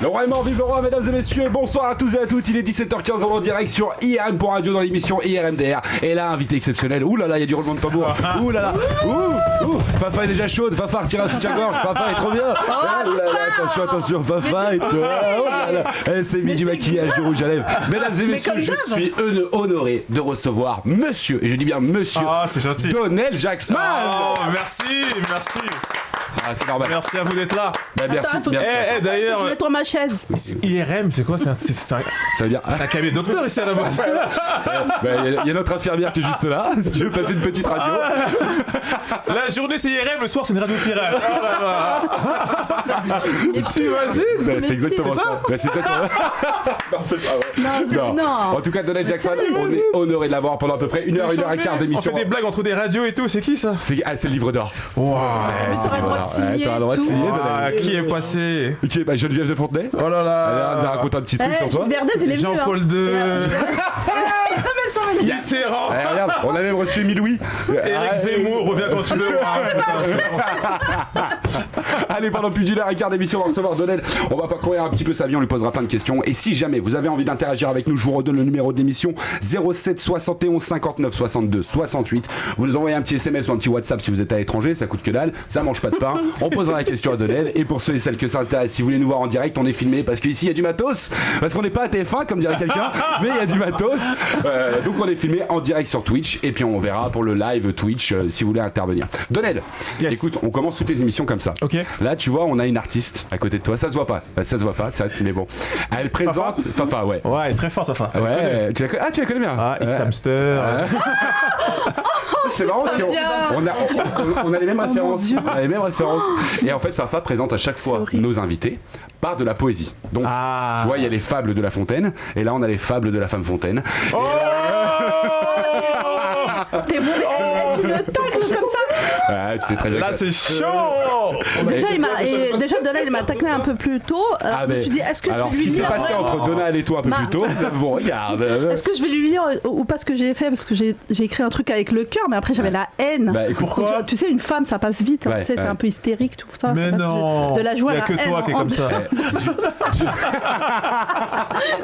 Le roi est mort, vive le roi, mesdames et messieurs, bonsoir à tous et à toutes, il est 17h15 en direct sur IRM pour Radio dans l'émission IRMDR. Et là, invité exceptionnel, ouh là là, il y a du roulement de tambour, ouh là là, ouh, Fafa est déjà chaude, Fafa retire un soutien-gorge, Fafa est trop bien. Attention, Fafa est oh là là, elle s'est mis du maquillage, du rouge à lèvres. Mesdames et messieurs, je suis honoré de recevoir monsieur, et je dis bien monsieur, c'est gentil. Donnel Jacksman. Oh, merci. Ah, c'est normal. Merci à vous d'être là. Bah, merci. D'ailleurs, je nettoie ma chaise. IRM, c'est quoi? Ça veut dire un cabinet de docteur ici à la base. Il y a notre infirmière qui est juste là, si tu veux passer une petite radio. La journée c'est IRM, le soir c'est une radio pirate. Oh là là. T'imagines? C'est exactement ça. C'est exactement Non, c'est pas vrai. Non. En tout cas, Donnel Jacksman, on est honoré de l'avoir pendant à peu près 1h15 d'émission. On fait des blagues entre des radios et tout, c'est qui ça? C'est le livre d'or. Waouh. T'auras le droit de signer. T'auras le droit de signer. Qui est passé? Qui est Geneviève de Fontenay. Oh là là. Elle nous a raconté un petit truc sur toi. Verdez, il est venu. Jean-Paul II. Mitterrand. Regarde, on a même reçu Émile Louis. Éric Zemmour, reviens quand tu veux. Allez, pendant plus d'une heure et quart d'émission, on va recevoir Donnel. On va parcourir un petit peu sa vie, on lui posera plein de questions. Et si jamais vous avez envie d'interagir avec nous, je vous redonne le numéro de l'émission 07 71 59 62 68. Vous nous envoyez un petit SMS ou un petit WhatsApp si vous êtes à l'étranger, ça coûte que dalle, ça mange pas de pain. On posera la question à Donnel. Et pour ceux et celles que ça intéresse, si vous voulez nous voir en direct, on est filmé parce qu'ici il y a du matos. Parce qu'on n'est pas à TF1 comme dirait quelqu'un, mais il y a du matos. Donc on est filmé en direct sur Twitch. Et puis on verra pour le live Twitch si vous voulez intervenir. Donnel, écoute, on commence toutes les émissions comme ça. Ok. Là, tu vois, on a une artiste à côté de toi. Ça se voit pas, mais bon. Elle présente. Fafa, ouais. Ouais, elle est très forte, Fafa. Ouais, tu la connais bien. Ah, X-Hamster. C'est marrant aussi. On a les mêmes références. On a les mêmes références. Et en fait, Fafa présente à chaque fois nos invités par de la poésie. Donc, tu vois, il y a les fables de La Fontaine. Et là, on a les fables de la femme Fontaine. Oh t'es bon, tu me tacles comme ça. Ouais, tu sais très bien. Là, c'est chaud. Déjà, Donnel, il m'a taclé un peu plus tôt. Alors, je me suis dit, est-ce que alors, je vais lui lire. Alors, ce qui s'est passé entre Donnel et toi un peu plus tôt, ça vous regarde. Est-ce que je vais lui lire ou pas ce que j'ai fait? Parce que j'ai écrit un truc avec le cœur, mais après, j'avais la haine. Bah, pourquoi? Tu sais, une femme, ça passe vite. Tu sais, c'est un peu hystérique, tout ça. Mais non. De la joie à la haine. Il n'y a que toi qui est comme ça.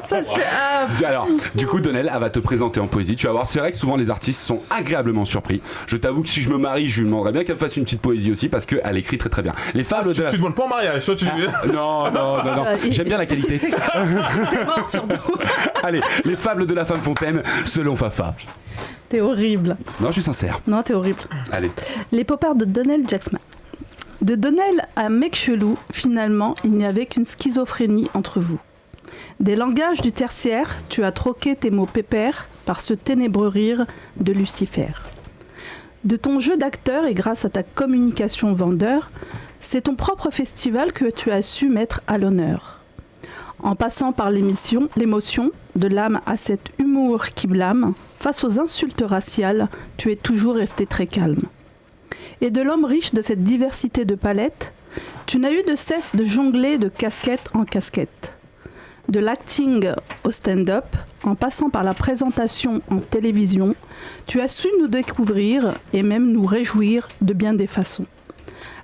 Ça se fait. Alors, du coup, Donnel, elle va te présenter en poésie. Tu vas voir, c'est vrai que souvent les artistes sont agréablement surpris. Je t'avoue que si je me marie, je lui demanderais bien qu'elle fasse une petite poésie aussi parce qu'elle écrit très très bien. Les fables tu demandes pas en mariage, toi tu. Non. J'aime bien la qualité. C'est mort surtout. Allez, les fables de la femme Fontaine selon Fafa. T'es horrible. Non, je suis sincère. Non, t'es horrible. Allez. Les pop-arts de Donnel Jacksman. De Donnel à mec chelou, finalement, il n'y avait qu'une schizophrénie entre vous. Des langages du tertiaire, tu as troqué tes mots pépères par ce ténébreux rire de Lucifer. De ton jeu d'acteur et grâce à ta communication vendeur, c'est ton propre festival que tu as su mettre à l'honneur. En passant par l'émotion, de l'âme à cet humour qui blâme, face aux insultes raciales, tu es toujours resté très calme. Et de l'homme riche de cette diversité de palettes, tu n'as eu de cesse de jongler de casquette en casquette. De l'acting au stand-up, en passant par la présentation en télévision, tu as su nous découvrir et même nous réjouir de bien des façons.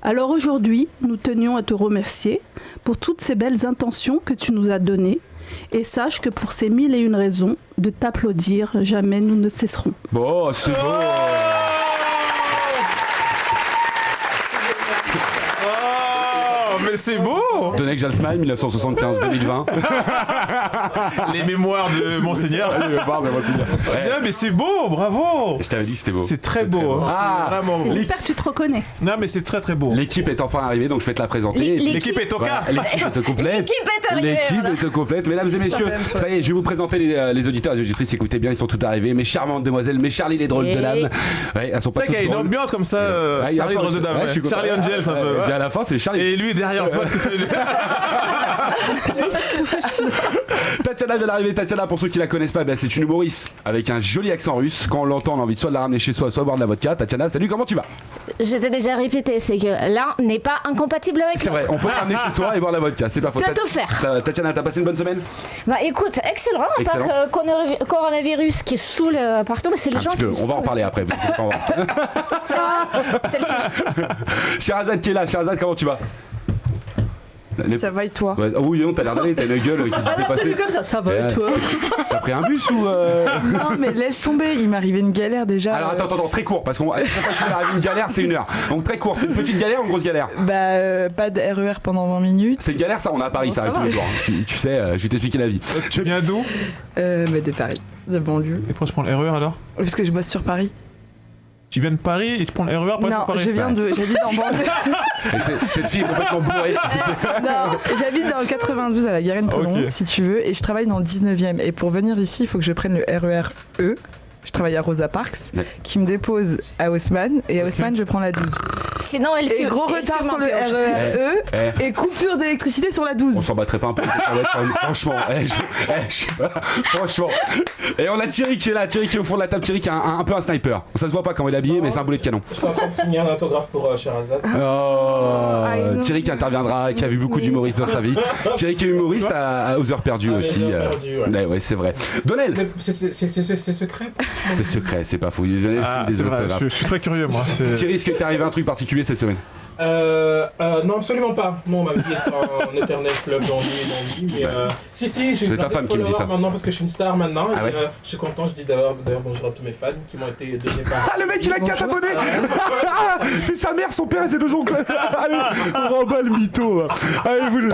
Alors aujourd'hui, nous tenions à te remercier pour toutes ces belles intentions que tu nous as données et sache que pour ces 1001 raisons de t'applaudir, jamais nous ne cesserons. Bon, c'est beau. Mais c'est beau. Donnel Jacksman, 1975-2020. Les mémoires de Monseigneur. Non, mais c'est beau, bravo. Je t'avais dit que c'était beau. C'est très beau. Vraiment beau. J'espère que tu te reconnais. Non, mais c'est très très beau. L'équipe est enfin arrivée, donc je vais te la présenter. L'équipe est au cas. L'équipe est complète. L'équipe est complète. Mesdames et messieurs, ça y est, je vais vous présenter les auditeurs et les auditrices. Écoutez bien, ils sont tous arrivés. Mes charmantes demoiselles, mes Charlie les drôles de dames. Ouais, elles sont pas toutes drôles. C'est vrai qu'il y a une ambiance comme ça. Charlie drôles de dames. Charlie Angel, ça peut. Et à la fin, c'est Charlie. Et lui derrière, on se voit ce que fait. Tatiana vient d'arriver. Tatiana, pour ceux qui la connaissent pas, c'est une humoriste avec un joli accent russe. Quand on l'entend, on a envie de soit de la ramener chez soi, soit boire de la vodka. Tatiana, salut, comment tu vas? Je t'ai déjà répété, c'est que l'un n'est pas incompatible avec l'autre. C'est vrai, on peut la ramener chez soi et boire de la vodka, c'est pas faux. Tu as tout faire. Tatiana, t'as passé une bonne semaine? Bah écoute, excellent, à part coronavirus qui saoule partout, mais c'est les gens qui... On va en parler après. Ça, c'est le sujet. Sherazade qui est là. Sherazade, comment tu vas? Ça va et toi? Ouais. Oh oui, non, t'as l'air d'aller, t'as une gueule, qu'est-ce qui s'est passé? Comme ça va et toi? T'as pris un bus ou Non, mais laisse tomber, il m'est arrivé une galère déjà. Alors attends, très court, parce qu'on chaque fois qu'il arrive une galère, c'est 1 heure. Donc très court, c'est une petite galère ou une grosse galère? Pas de RER pendant 20 minutes. C'est une galère, ça, on est à Paris, ça arrive tous les jours. Tu sais, je vais t'expliquer la vie. Tu viens d'où? De Paris, de banlieue. Et pourquoi je prends le RER alors? Parce que je bosse sur Paris. Tu viens de Paris et tu prends le RER pour Non, Paris? j'habite en banlieue. Et cette fille est complètement bourrée. Non, j'habite dans le 92 à la Garenne-Colombes, si tu veux, et je travaille dans le 19e. Et pour venir ici, il faut que je prenne le RER E. Je travaille à Rosa Parks, qui me dépose à Haussmann, et à Haussmann, je prends la 12. Sinon, elle Et gros retard sur le RER E, et coupure d'électricité sur la 12. On s'en battrait pas un peu, franchement. Franchement. Et on a Thierry qui est là, Thierry qui est au fond de la table, Thierry qui est un peu un sniper. Ça se voit pas quand il est habillé, mais c'est un boulet de canon. Je suis en train de signer un autographe pour Sherazade. Thierry qui interviendra, qui a vu beaucoup d'humoristes dans sa vie. Thierry qui est humoriste aux heures perdues aussi. Ouais, c'est vrai. Donnel. C'est secret? C'est secret, c'est pas fou. Donnel, c'est vrai, je suis très curieux moi. Thierry, est-ce qu'il t'est arrivé un truc particulier cette semaine? Non, absolument pas. Non, ma vie est un éternel fleuve d'ennui. Mais si, j'ai c'est ta femme qui me dit ça. Maintenant parce que je suis une star maintenant. Ah ouais. Je suis content. Je dis d'ailleurs bonjour à tous mes fans qui m'ont été donnés par. Ah, le mec il a 4 abonnés. C'est sa mère, son père et ses 2 oncles. Allez, on remballe le mytho. Allez, vous.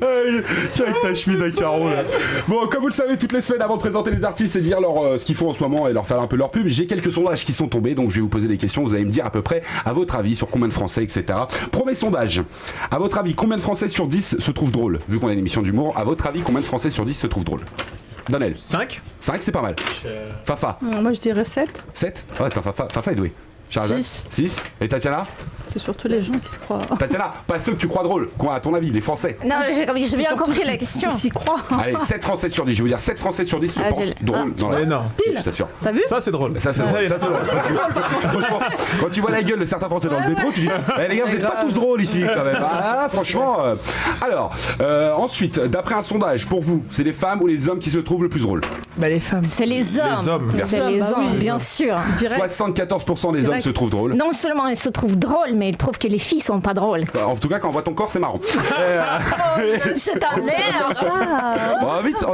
Allez, avec ta chemise à carreaux là. Bon, comme vous le savez, toutes les semaines avant de présenter les artistes et dire ce qu'ils font en ce moment et leur faire un peu leur pub, j'ai quelques sondages qui sont tombés, donc je vais vous poser des questions. Vous allez me dire à peu près à votre avis sur combien de Français, etc. Premier sondage. À votre avis, combien de Français sur 10 se trouvent drôles? Vu qu'on a une émission d'humour, à votre avis, combien de Français sur 10 se trouvent drôles? Donnel. 5. 5, c'est pas mal. Fafa. Moi je dirais 7. 7. Ouais, attends, Fafa est doué. 6. Et Tatiana? C'est surtout les gens qui se croient. Tatiana, pas ceux que tu crois drôles, quoi, à ton avis, les Français. Non, j'ai bien compris la question. Ils s'y croient. Allez, 7 Français sur 10, je veux dire 7 Français sur 10 se pensent drôles dans la vie. Je t'assure. T'as vu? Ça c'est drôle. Ça c'est drôle. Franchement, quand tu vois la gueule de certains Français dans le métro, tu dis les gars, vous êtes pas tous drôles ici quand même. Ah, franchement. Alors, ensuite, d'après un sondage, pour vous, c'est les femmes ou les hommes qui se trouvent le plus drôles? Bah les femmes. C'est les hommes. C'est les hommes, bien sûr. 74% des hommes se trouvent drôles. Non seulement ils se trouvent drôles, mais ils trouvent que les filles sont pas drôles. En tout cas, quand on voit ton corps, c'est marrant. Je t'emmerde. On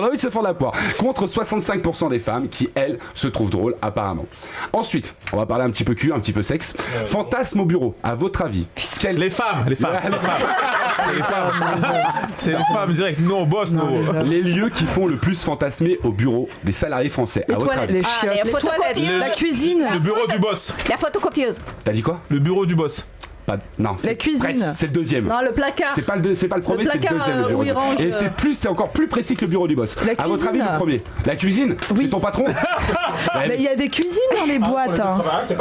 a envie de se fendre la poire. Contre 65% des femmes qui, elles, se trouvent drôles, apparemment. Ensuite, on va parler un petit peu cul, un petit peu sexe. Fantasme au bureau, à votre avis. Les femmes. C'est les femmes direct. Nous on bosse, Les lieux qui font le plus fantasmer au bureau des salariés français. Les à votre toilettes, avis. les chiottes, les photocopieuses. la cuisine. Le bureau du boss. La photocopieuse. T'as dit quoi? Le bureau du boss. Non, la cuisine. Presque, c'est le deuxième. Non, le placard. C'est pas le premier, c'est le deuxième. Où il range, et c'est encore plus précis que le bureau du boss. La à votre avis, cuisine. le premier. La cuisine? Oui. C'est ton patron? Mais il y a des cuisines dans les boîtes.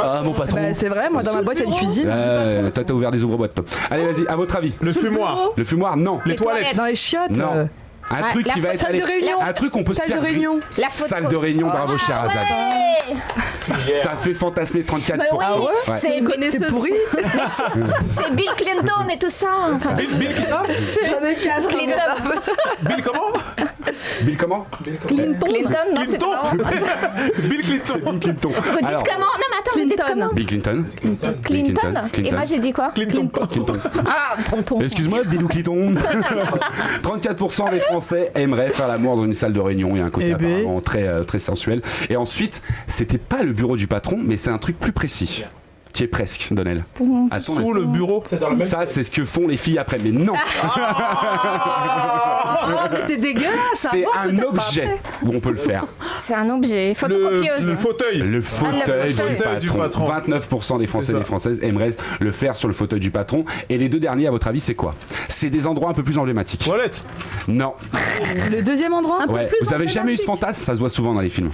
Ah, mon patron. Bah, c'est vrai, moi dans ma boîte il y a une cuisine. Toi, t'as ouvert des ouvre-boîtes. Allez, vas-y, à votre avis. Le fumoir. Le fumoir, non. Les toilettes. Dans les chiottes. Non. Un truc qui va être. Salle de réunion. Un truc qu'on peut se Salle faire. de réunion. La Salle de réunion, bravo, Sherazade. Ça fait fantasmer 34%. Bah oui, Ouais. C'est pourri. C'est Bill Clinton et tout ça. Bill qui ça? J'en ai 4. Clinton. Bill comment? Bill comment? Clinton, non, c'est pas. Bill Clinton. Bill Clinton. Vous dites Alors, comment? Non, mais attends, vous dites comment? Bill Clinton. Clinton. Et moi j'ai dit quoi? Clinton. Ah, tonton. Excuse-moi, Bilou Clinton. 34% des Français aimeraient faire l'amour dans une salle de réunion. Il y a un côté apparemment très sensuel. Et ensuite, c'était pas le bureau du patron, mais c'est un truc plus précis. Tu es presque, Donnel. Sous le bureau. Ça, c'est ce que font les filles après, mais non. Mais t'es dégueulasse. C'est un objet où on peut le faire. C'est un objet. Photocopieuse. Le fauteuil. Le fauteuil du du patron. 29% des Français et des Françaises aimeraient le faire sur le fauteuil du patron. Et les deux derniers, à votre avis, c'est quoi? C'est des endroits un peu plus emblématiques. Toilette. Non. Le deuxième endroit. Ouais. Vous avez jamais eu ce fantasme? Ça se voit souvent dans les films.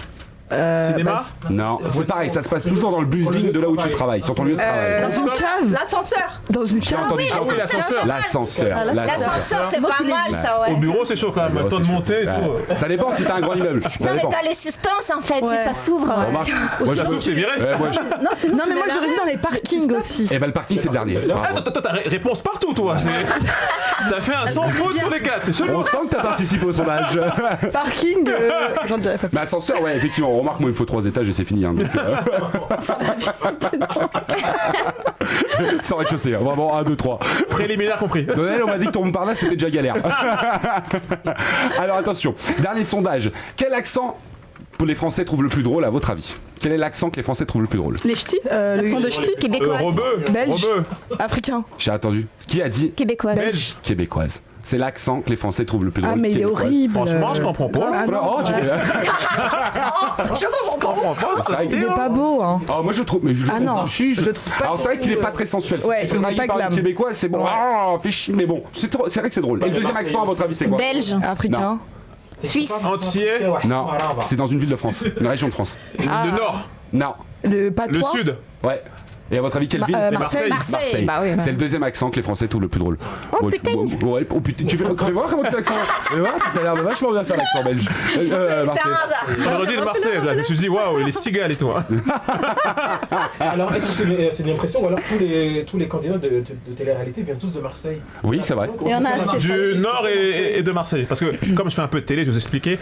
Cinéma. Non, c'est pareil, ça se passe toujours dans le building de là où tu travailles, sur ton lieu de travail. Dans une cave. L'ascenseur. Dans une J'ai cave. entendu Ah oui, l'ascenseur. L'ascenseur. L'ascenseur, c'est pas mal ça, ouais. Au bureau, c'est chaud quand même. Le temps de monter et tout. Ça dépend si t'as un grand immeuble. Ça Non, mais dépend. t'as le suspense en fait, si Ouais. ça s'ouvre. Remarque, moi, Ça je- sauf c'est viré. moi, je- Non mais moi j'aurais dit dans les parkings aussi. Eh ben le parking c'est le dernier. Bravo. Attends, t'as réponse partout toi. T'as fait un sans faute sur les 4, c'est chelou. On sent que t'as participé au sondage. Parking, j'en dirais pas plus. Mais ascenseur, ouais, effectivement, remarque, moi il me faut 3 étages et c'est fini. Hein, donc, ça aurait chaussé, hein, vraiment 1, 2, 3. Préliminaire compris. Donnel, on m'a dit que ton Montparnasse c'était déjà galère. Alors attention, dernier sondage. Quel accent les Français trouvent le plus drôle à votre avis? Quel est l'accent que les Français trouvent le plus drôle? Les ch'tis, l'accent de ch'tis. Québécoise. Belge. Africain. J'ai attendu. Qui a dit? Québécoise. Belge. Québécoise. C'est l'accent que les Français trouvent le plus drôle. Ah, mais il est Québécoise. horrible. Franchement, je comprends pas. Ah, non. Oh, tu fais... Je comprends pas, c'est pas Il est stylé. pas beau, hein. Oh, moi je trouve. Mais je Ah non, si, je le trouve pas. Alors c'est vrai qu'il est pas très sensuel. Ouais, Si tu te il est railles pas par glam. les Québécois, c'est bon. Ouais. Ah, fait chier, mais bon, c'est vrai que c'est drôle. Et le deuxième accent, à votre avis, c'est quoi? Belge. Africain. Suisse. Entier. Non, c'est dans une ville de France, une région de France. Le Nord. Non, Le patois. Le Sud. ouais. Et à votre avis, quelle ville? Marseille. Marseille. Bah oui. C'est le deuxième accent que les Français trouvent le plus drôle. Oh, Ouais, putain. Ouais, oh putain. Tu fais voir comment tu fais l'accent? Mais ouais, t'as l'air de vachement bien faire l'accent belge. C'est un Marseille. hasard. J'aurais dit de Marseillaise là, je me suis dit waouh, les cigales et tout. Hein. Alors, est-ce que c'est une impression ou alors tous les candidats de télé-réalité viennent tous de Marseille? Oui, c'est vrai. Et on a assez. Du Nord et de Marseille. Parce que comme je fais un peu de télé, je vais vous expliquer.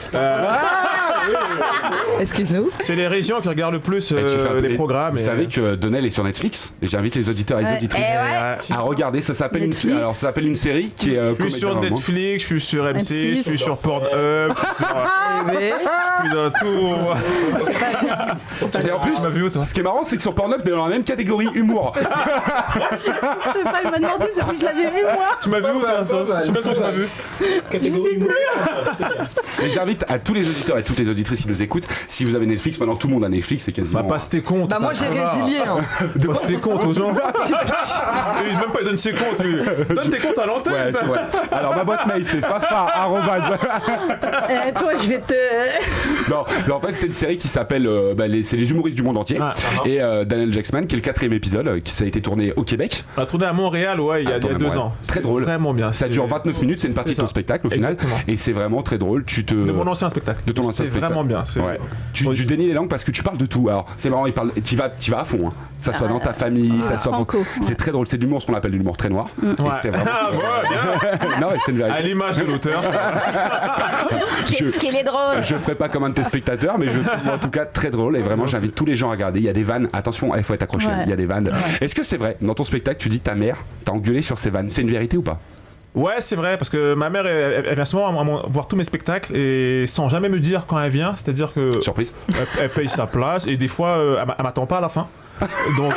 Excuse-nous. C'est les régions qui regardent le plus Et tu fais un peu- les programmes. Vous savez que Donnel est sur Netflix et j'invite les auditeurs et les Ouais. auditrices Eh ouais. à regarder. Ça s'appelle une Netflix. alors ça s'appelle une série qui est. Je suis sur Netflix, je suis sur M6, je suis sur Pornhub, je suis dans tout. Et en plus, Ah, vu, toi. ce qui est marrant, c'est que sur Pornhub, t'es dans la même catégorie humour. Ça fait pas, il m'a demandé si je l'avais vu moi. Tu m'as vu où toi, Sos? Je sais pas quand tu m'as vu. Catégorie humour. Et j'invite à tous les auditeurs et toutes les auditrices qui nous écoutent, si vous avez Netflix, maintenant tout le monde a Netflix, c'est quasiment. Bah passe tes comptes. Bah moi j'ai résilié. Hein. Passe tes comptes aux gens. Et même pas il donne ses comptes. Lui. Donne tes comptes à l'antenne. Ouais, c'est vrai. Alors ma boîte mail c'est fafa. Toi, je vais te. Non, mais en fait c'est une série qui s'appelle c'est les humoristes du monde entier. Ah, Et Daniel Jackson, qui est le 4e épisode, qui ça a été tourné au Québec. On a tourné à Montréal, ouais, il y a Tourné à 2 Montréal. ans. Très C'est drôle. Vraiment bien. Ça dure 29 minutes, c'est une partie de C'est ton ça. spectacle au final. Exactement. Et c'est vraiment très drôle. De mon ancien spectacle. De ton ancien C'est spectacle. vraiment bien. c'est- Ouais. Tu dénies les langues parce que tu parles de tout. Alors c'est marrant, t'y vas à fond. Hein. Ça soit dans ta famille, ça soit Franco. C'est très drôle. C'est de l'humour, ce qu'on appelle de l'humour très noir. Et Ouais. c'est vraiment. Ah, ouais, bien. Non, mais c'est une À vérité. l'image de l'auteur. Qu'est-ce qu'il est drôle. Je ferai pas comme un de tes spectateurs, mais je trouve en tout cas très drôle. Et vraiment, j'invite tous les gens à regarder. Il y a des vannes. Attention, il faut être accroché. Ouais. Il y a des vannes. Est-ce que c'est vrai? Dans ton spectacle, tu dis ta mère t'a engueulé sur ces vannes. C'est une vérité ou pas? Ouais, c'est vrai, parce que ma mère, elle vient souvent voir tous mes spectacles et sans jamais me dire quand elle vient. C'est-à-dire que Surprise. elle paye sa place et des fois, elle m'attend pas à la fin. Donc,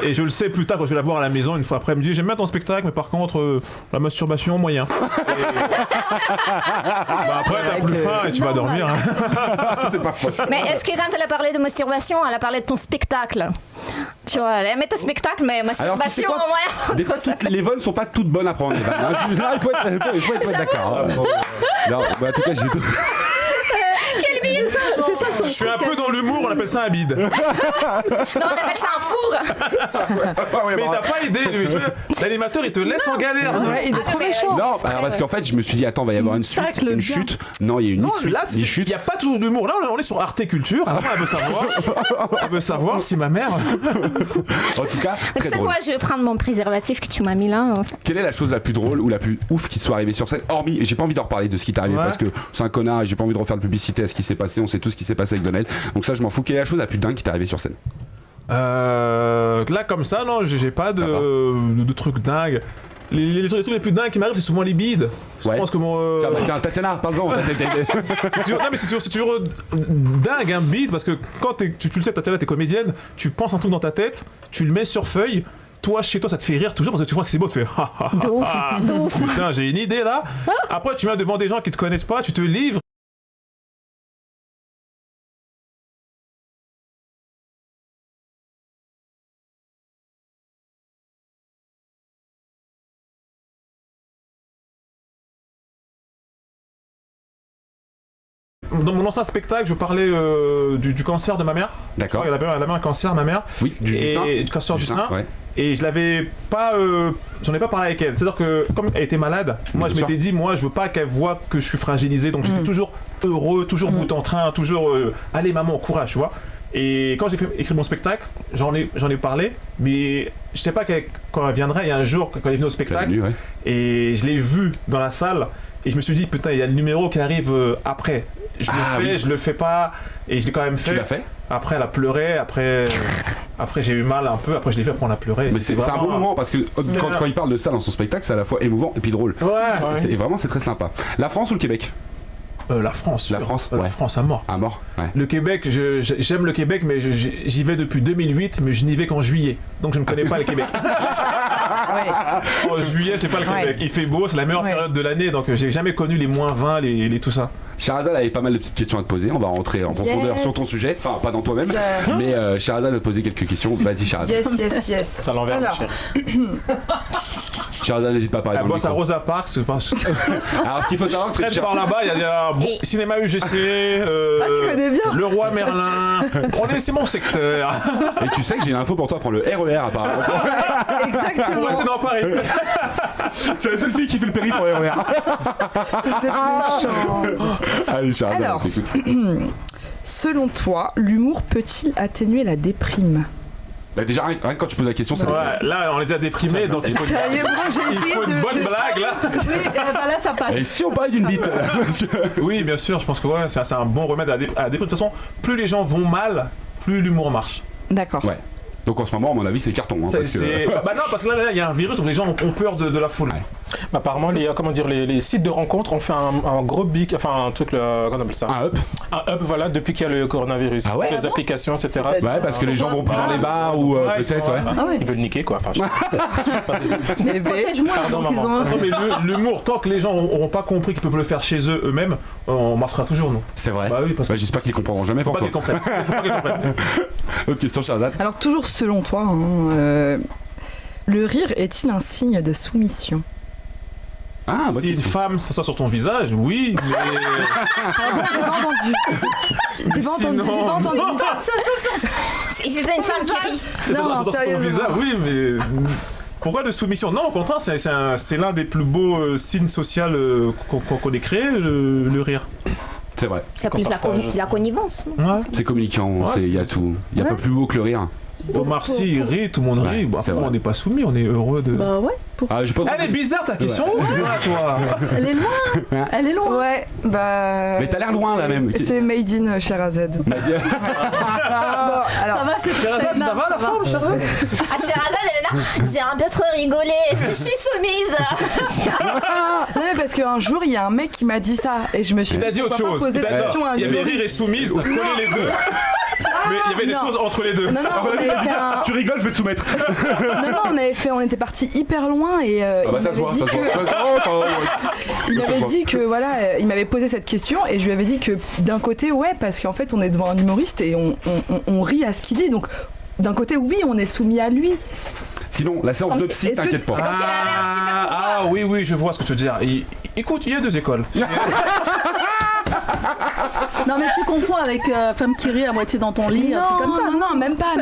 et je le sais plus tard quand je vais la voir à la maison une fois après, elle me dit j'aime bien ton spectacle, mais par contre, la masturbation, moyen. Bah après, t'as plus faim et tu vas dormir. Hein. C'est pas faux. Mais est-ce que quand elle a parlé de masturbation, elle a parlé de ton spectacle? Tu vois, elle aimait ton spectacle, mais Alors, tu sais masturbation, quoi ouais. Des fois, les vols sont pas toutes bonnes à prendre. Les vannes, hein. Là, il faut être d'accord. Hein. Non, bah, en tout cas, j'ai tout. C'est ça son Je suis un peu dans l'humour, on appelle ça un bide. Non, on appelle ça un four. Mais t'as pas idée, lui, tu vois, l'animateur il te laisse en galère. Ouais, il est trop méchant. Non, parce qu'en fait, je me suis dit, attends, va y avoir une suite. tacle Une bien. chute. Non, il y a une Non, suite. là, Une il chute. n'y a pas toujours d'humour. Là, on est sur Arte Culture. Alors, elle veut savoir si ma mère. En tout cas, Tu très sais drôle. quoi, je vais prendre mon préservatif que tu m'as mis là. Quelle est la chose la plus drôle ou la plus ouf qui soit arrivée sur scène? Hormis, et j'ai pas envie d'en reparler de ce qui t'est arrivé Ouais. parce que c'est un connard et j'ai pas envie de refaire de publicité à ce qui s'est passé. On sait tout ce qui s'est passé avec Donnel. Donc ça, je m'en fous. Quelle est la chose la plus dingue qui t'est arrivée sur scène? Là, comme ça, non, j'ai pas de trucs dingues. Les trucs les plus dingues qui m'arrivent, c'est souvent les bides. Ouais. Je pense que mon. Tiens, Tatiana, parle-en. C'est toujours dingue un bide parce que quand tu le sais, Tatiana, t'es comédienne, tu penses un truc dans ta tête, tu le mets sur feuille. Toi, chez toi, ça te fait rire toujours parce que tu crois que c'est beau, tu fais De ouf, de ouf. putain, j'ai une idée là. Après, tu viens devant des gens qui te connaissent pas, tu te livres. Dans mon ancien spectacle, je parlais du cancer de ma mère. D'accord. Elle avait un cancer, ma mère. Oui, du sein. Du cancer du sein. Ouais. Et je l'avais pas. J'en ai pas parlé avec elle. C'est-à-dire que, comme elle était malade, moi Bien je sûr. m'étais dit, moi je veux pas qu'elle voie que je suis fragilisé. Donc j'étais toujours heureux, toujours bout en train, toujours. Allez maman, courage, tu vois. Et quand j'ai écrit mon spectacle, j'en ai parlé, mais je sais pas quand elle viendrait. Il y a un jour, quand elle est venue au spectacle, et je l'ai vue dans la salle, et je me suis dit, putain, il y a le numéro qui arrive après. Je le fais pas, et je l'ai quand même fait. Tu l'as fait ? Après, elle a pleuré, après j'ai eu mal un peu, après je l'ai fait, après on a pleuré. Mais c'est un bon moment parce que quand il parle de ça dans son spectacle, c'est à la fois émouvant et puis drôle. Vraiment, c'est très sympa. La France ou le Québec ? La France. La France, La France à mort. À mort, ouais. Le Québec, j'aime le Québec, mais j'y vais depuis 2008, mais je n'y vais qu'en juillet. Donc je ne connais pas le Québec. En juillet, c'est pas le Québec. Il fait beau, c'est la meilleure période de l'année, donc j'ai jamais connu les moins 20, les tout ça. Sherazade avait pas mal de petites questions à te poser. On va rentrer en profondeur sur ton sujet. Enfin, pas dans toi-même, mais Sherazade a posé quelques questions. Vas-y, Sherazade. Yes. Ça l'envers, ma chère. Sherazade, n'hésite pas à parler dans le micro. À Rosa Parks. Alors, ce qu'il faut savoir, c'est que par là-bas, il y a cinéma UGC, tu connais bien. Le Roi Merlin. C'est mon secteur. Et tu sais que j'ai une info pour toi, prends le RER apparemment. Exactement. C'est dans Paris. C'est la seule fille qui fait le périph' en RER. Vous êtes méchant. Allez, Sherazade, alors, t'écoute. Selon toi, l'humour peut-il atténuer la déprime ? Bah déjà, rien que quand tu poses la question, ça là, on est déjà déprimé, donc il faut une bonne blague, là. Oui, là, ça passe. Et si on parlait d'une bite Oui, bien sûr, je pense que c'est un bon remède à la déprime. De toute façon, plus les gens vont mal, plus l'humour marche. D'accord. Ouais. Donc en ce moment, à mon avis, c'est carton. Hein, parce que là, il y a un virus, donc les gens ont peur de la foule. Ouais. Apparemment, les sites de rencontres ont fait un gros un truc, comment on appelle ça ? Un up. Un up, voilà, depuis qu'il y a le coronavirus. Ah ouais ? Les applications, etc. Ouais, parce que les gens vont plus dans les bars ou peut-être, Ils veulent niquer, quoi. Enfin, Mais protège-moi, donc ils ont... Mais l'humour, tant que les gens n'auront pas compris qu'ils peuvent le faire chez eux-mêmes, on marchera toujours, nous. C'est vrai. Bah oui, parce que j'espère qu'ils comprendront jamais pour toi. Faut pas qu'ils comprennent. Autre question, Sherazade. Alors, toujours selon toi, le rire est-il un signe de soumission ? Si une femme s'assoit sur ton visage, oui, mais... J'ai pas entendu. Si c'est une femme qui rit. Non, sur ton visage, oui, mais... Pourquoi de soumission ? Non, au contraire, c'est l'un des plus beaux signes sociaux qu'on ait créé, le rire. C'est vrai. C'est plus la connivence. Ouais. C'est communiquant, il y a tout. Il n'y a pas plus beau que le rire. Omar Sy, il rit, tout le monde rit. Après, on n'est pas soumis, on est heureux de... Bah ouais. Elle est bizarre ta question, toi. Elle est loin. Elle est loin. Ouais, bah... Mais t'as l'air loin là même. C'est made in Sherazade. Bon, alors, ça va, c'est Sherazade, ça va la forme, Sherazade ? Sherazade, elle est là. J'ai un peu trop rigolé. Est-ce que je suis soumise ? Non, mais parce qu'un jour, il y a un mec qui m'a dit ça et je me suis dit. Il t'a dit autre chose. Il y avait rire et soumise, t'as collé les deux. Mais il y avait des choses entre les deux. Non, Tu rigoles, je vais te soumettre. On était parti hyper loin et il m'avait dit que voilà, il m'avait posé cette question et je lui avais dit que d'un côté parce qu'en fait on est devant un humoriste et on rit à ce qu'il dit, donc d'un côté oui on est soumis à lui. Sinon, la séance de psy, t'inquiète pas. Oui, je vois ce que tu veux dire. Écoute, il y a deux écoles. Non mais tu confonds avec femme qui rit à moitié dans ton lit, un truc comme ça. Non, même pas.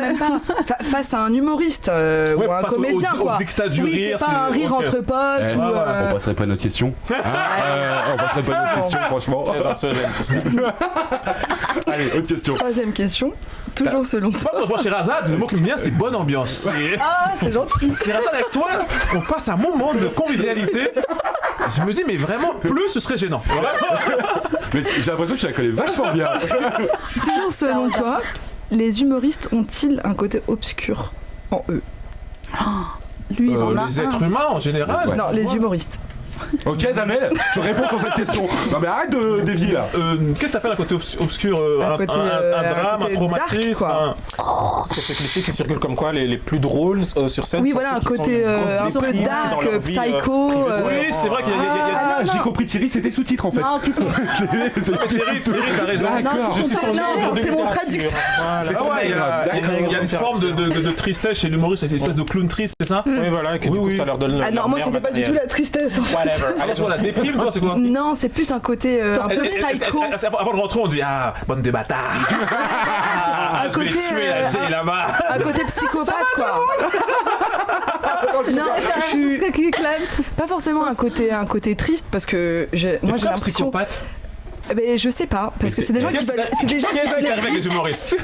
Face à un humoriste ou un comédien, quoi. Au dictat du rire, c'est pas un rire entre potes. On passerait pas à notre question. On passerait pas à notre question, franchement. Tout ça. Allez, autre question. Troisième question. Toujours selon toi. Moi, Sherazade, le mot qui me vient, c'est bonne ambiance. C'est gentil. Sherazade, avec toi, on passe un moment de convivialité. Je me dis, mais vraiment, plus ce serait gênant. Mais j'ai l'impression que tu la connais vachement bien. Toujours selon toi, les humoristes ont-ils un côté obscur en eux ? Lui, il en a les êtres humains en général. Non, les humoristes. Ok, Daniel, tu réponds sur cette question. Non mais arrête de dévier là. Qu'est-ce que t'appelles un côté obscur un drame, un traumatisme Parce que c'est cliché qui circule comme quoi les plus drôles sur scène. Oui, voilà, un côté un peu dark, psycho. Oui, c'est vrai qu'il y a... J'ai compris, Thierry, c'était sous-titre en fait. Non, qui sont... Thierry, t'as raison. C'est mon traducteur. Il y a une forme de tristesse chez l'humoriste, c'est une espèce de clown triste, c'est ça ? Oui, voilà, que du coup ça leur donne... Ah non, moi c'était pas du tout la tristesse en fait. Alors toi, la déprime, toi, c'est quoi ? Non, c'est plus un côté un peu psycho. Avant de rentrer, on dit bande de bâtards. Je vais les tuer, la vieille là-bas. Un côté psychopathe, quoi. Non, pas forcément un côté triste parce que moi j'ai l'impression. Psychopathe. Mais je sais pas, parce que c'est des gens qui veulent. C'est des gens qui veulent. Avec les humoristes.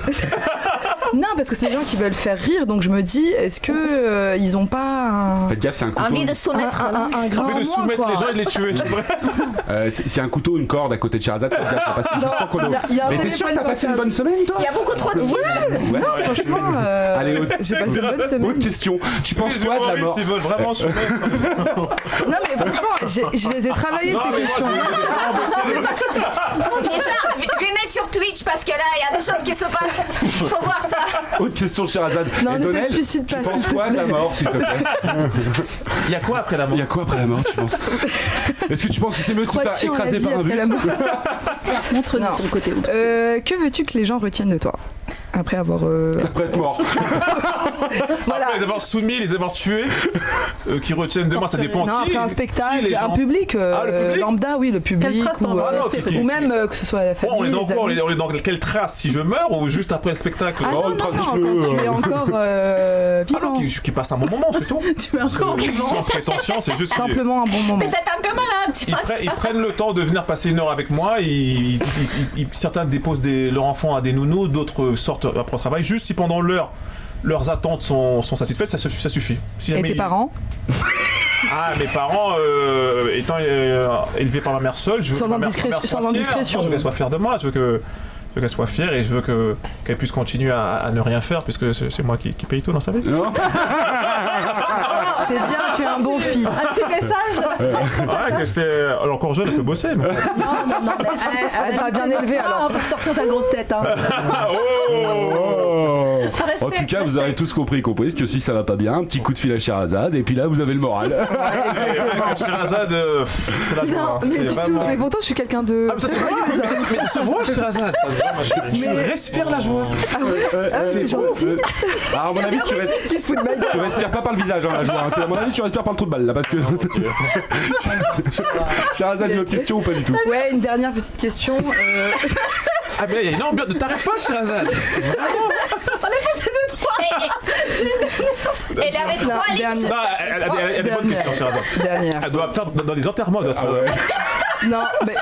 Non, parce que c'est des gens qui veulent faire rire, donc je me dis, est-ce que ils ont pas un... Faites gaffe, c'est un couteau. Envie de soumettre. Envie de soumettre les gens et de les tuer, c'est vrai. C'est un couteau, une corde à côté de Sherazade, faites gaffe, parce que je sens qu'on Mais t'es sûr que t'as passé une bonne semaine, toi? Il y a beaucoup trop de films. Ouais. Non, franchement, Allez, j'ai passé une bonne semaine. autre question. Tu penses quoi de la mort? Ils veulent vraiment soumettre. Non, mais franchement, je les ai travaillées, ces questions. Déjà, venez sur Twitch parce que là, il y a des choses qui se passent. Il faut voir ça. Autre question de Sherazade. Non, Et ne te Donnel, suicide tu pas, penses s'il te quoi de la plaît. mort, s'il te plaît? Il y a quoi après la mort? Il y a quoi après la mort, tu penses? Est-ce que tu penses que c'est mieux de se faire Crois-tu en la écraser vie par un après bus? la mort? Montre-nous Non. ton côté obscur. Que veux-tu que les gens retiennent de toi après avoir... Après être mort. Voilà. Après les avoir soumis, les avoir tués, qui retiennent de moi, ça dépend Non, qui. après un Qui, spectacle, les un gens public, le public lambda, oui, le public. Quelle trace t'envoies ok. Ou même que ce soit la famille, On est dans les quoi? amis. On est dans quelle trace? Si je meurs ou juste après le spectacle? Ah non, une non, trace non, de quand cheveux, tu es encore Ah non, vivant. qui passe un bon moment, c'est tout. Tu es encore vivant. Sans prétention, c'est juste qu'ils Simplement un bon moment. Peut-être un peu malade, tu vois. ils prennent le temps de venir passer une heure avec moi. Certains déposent leurs enfants à des nounous, d'autres sortent après au travail. Juste si pendant l'heure, leurs attentes sont satisfaites, ça suffit. Si Et jamais tes parents Ah, mes parents, étant élevés par ma mère seule, je veux Sans que ma mère indiscrétion- soit sans fière. indiscrétion. Non, je veux qu'elle soit fière de moi, je veux qu'elle soit fière et je veux qu'elle puisse continuer à ne rien faire puisque c'est moi qui paye tout dans sa vie. Non. C'est bien, tu es un bon fils. Un petit message. Ouais, que c'est encore jeune, elle peut bosser. Mais... Non, mais Elle t'a bien élevé alors. Pour sortir ta grosse tête. Hein. Oh. Respect. En tout cas, vous aurez tous compris que si ça va pas bien, un petit coup de fil à Sherazade et puis là vous avez le moral. Sherazade, c'est la joie. Non, mais c'est du vraiment- tout. Mais pourtant, je suis quelqu'un de. Ah, mais ça se voit, mais ça se voit, Sherazade. Ça se voit, moi, je respire la joie. C'est gentil. Alors, à mon avis, tu Qui se fout de ma gueule. respires pas par le visage, hein, la joie. Hein. À mon avis, tu respires par le trou de balle là parce que. Sherazade, une autre question ou pas du tout? Ouais, une dernière petite question. Ah, mais là, il y a une ambiance. Ne t'arrête pas, Sherazade. Elle avait trois La lignes. dernière. Non, elle a des bonnes questions, Sherazade. Dernière. Elle doit faire dans les enterrements, elle doit être. Non, mais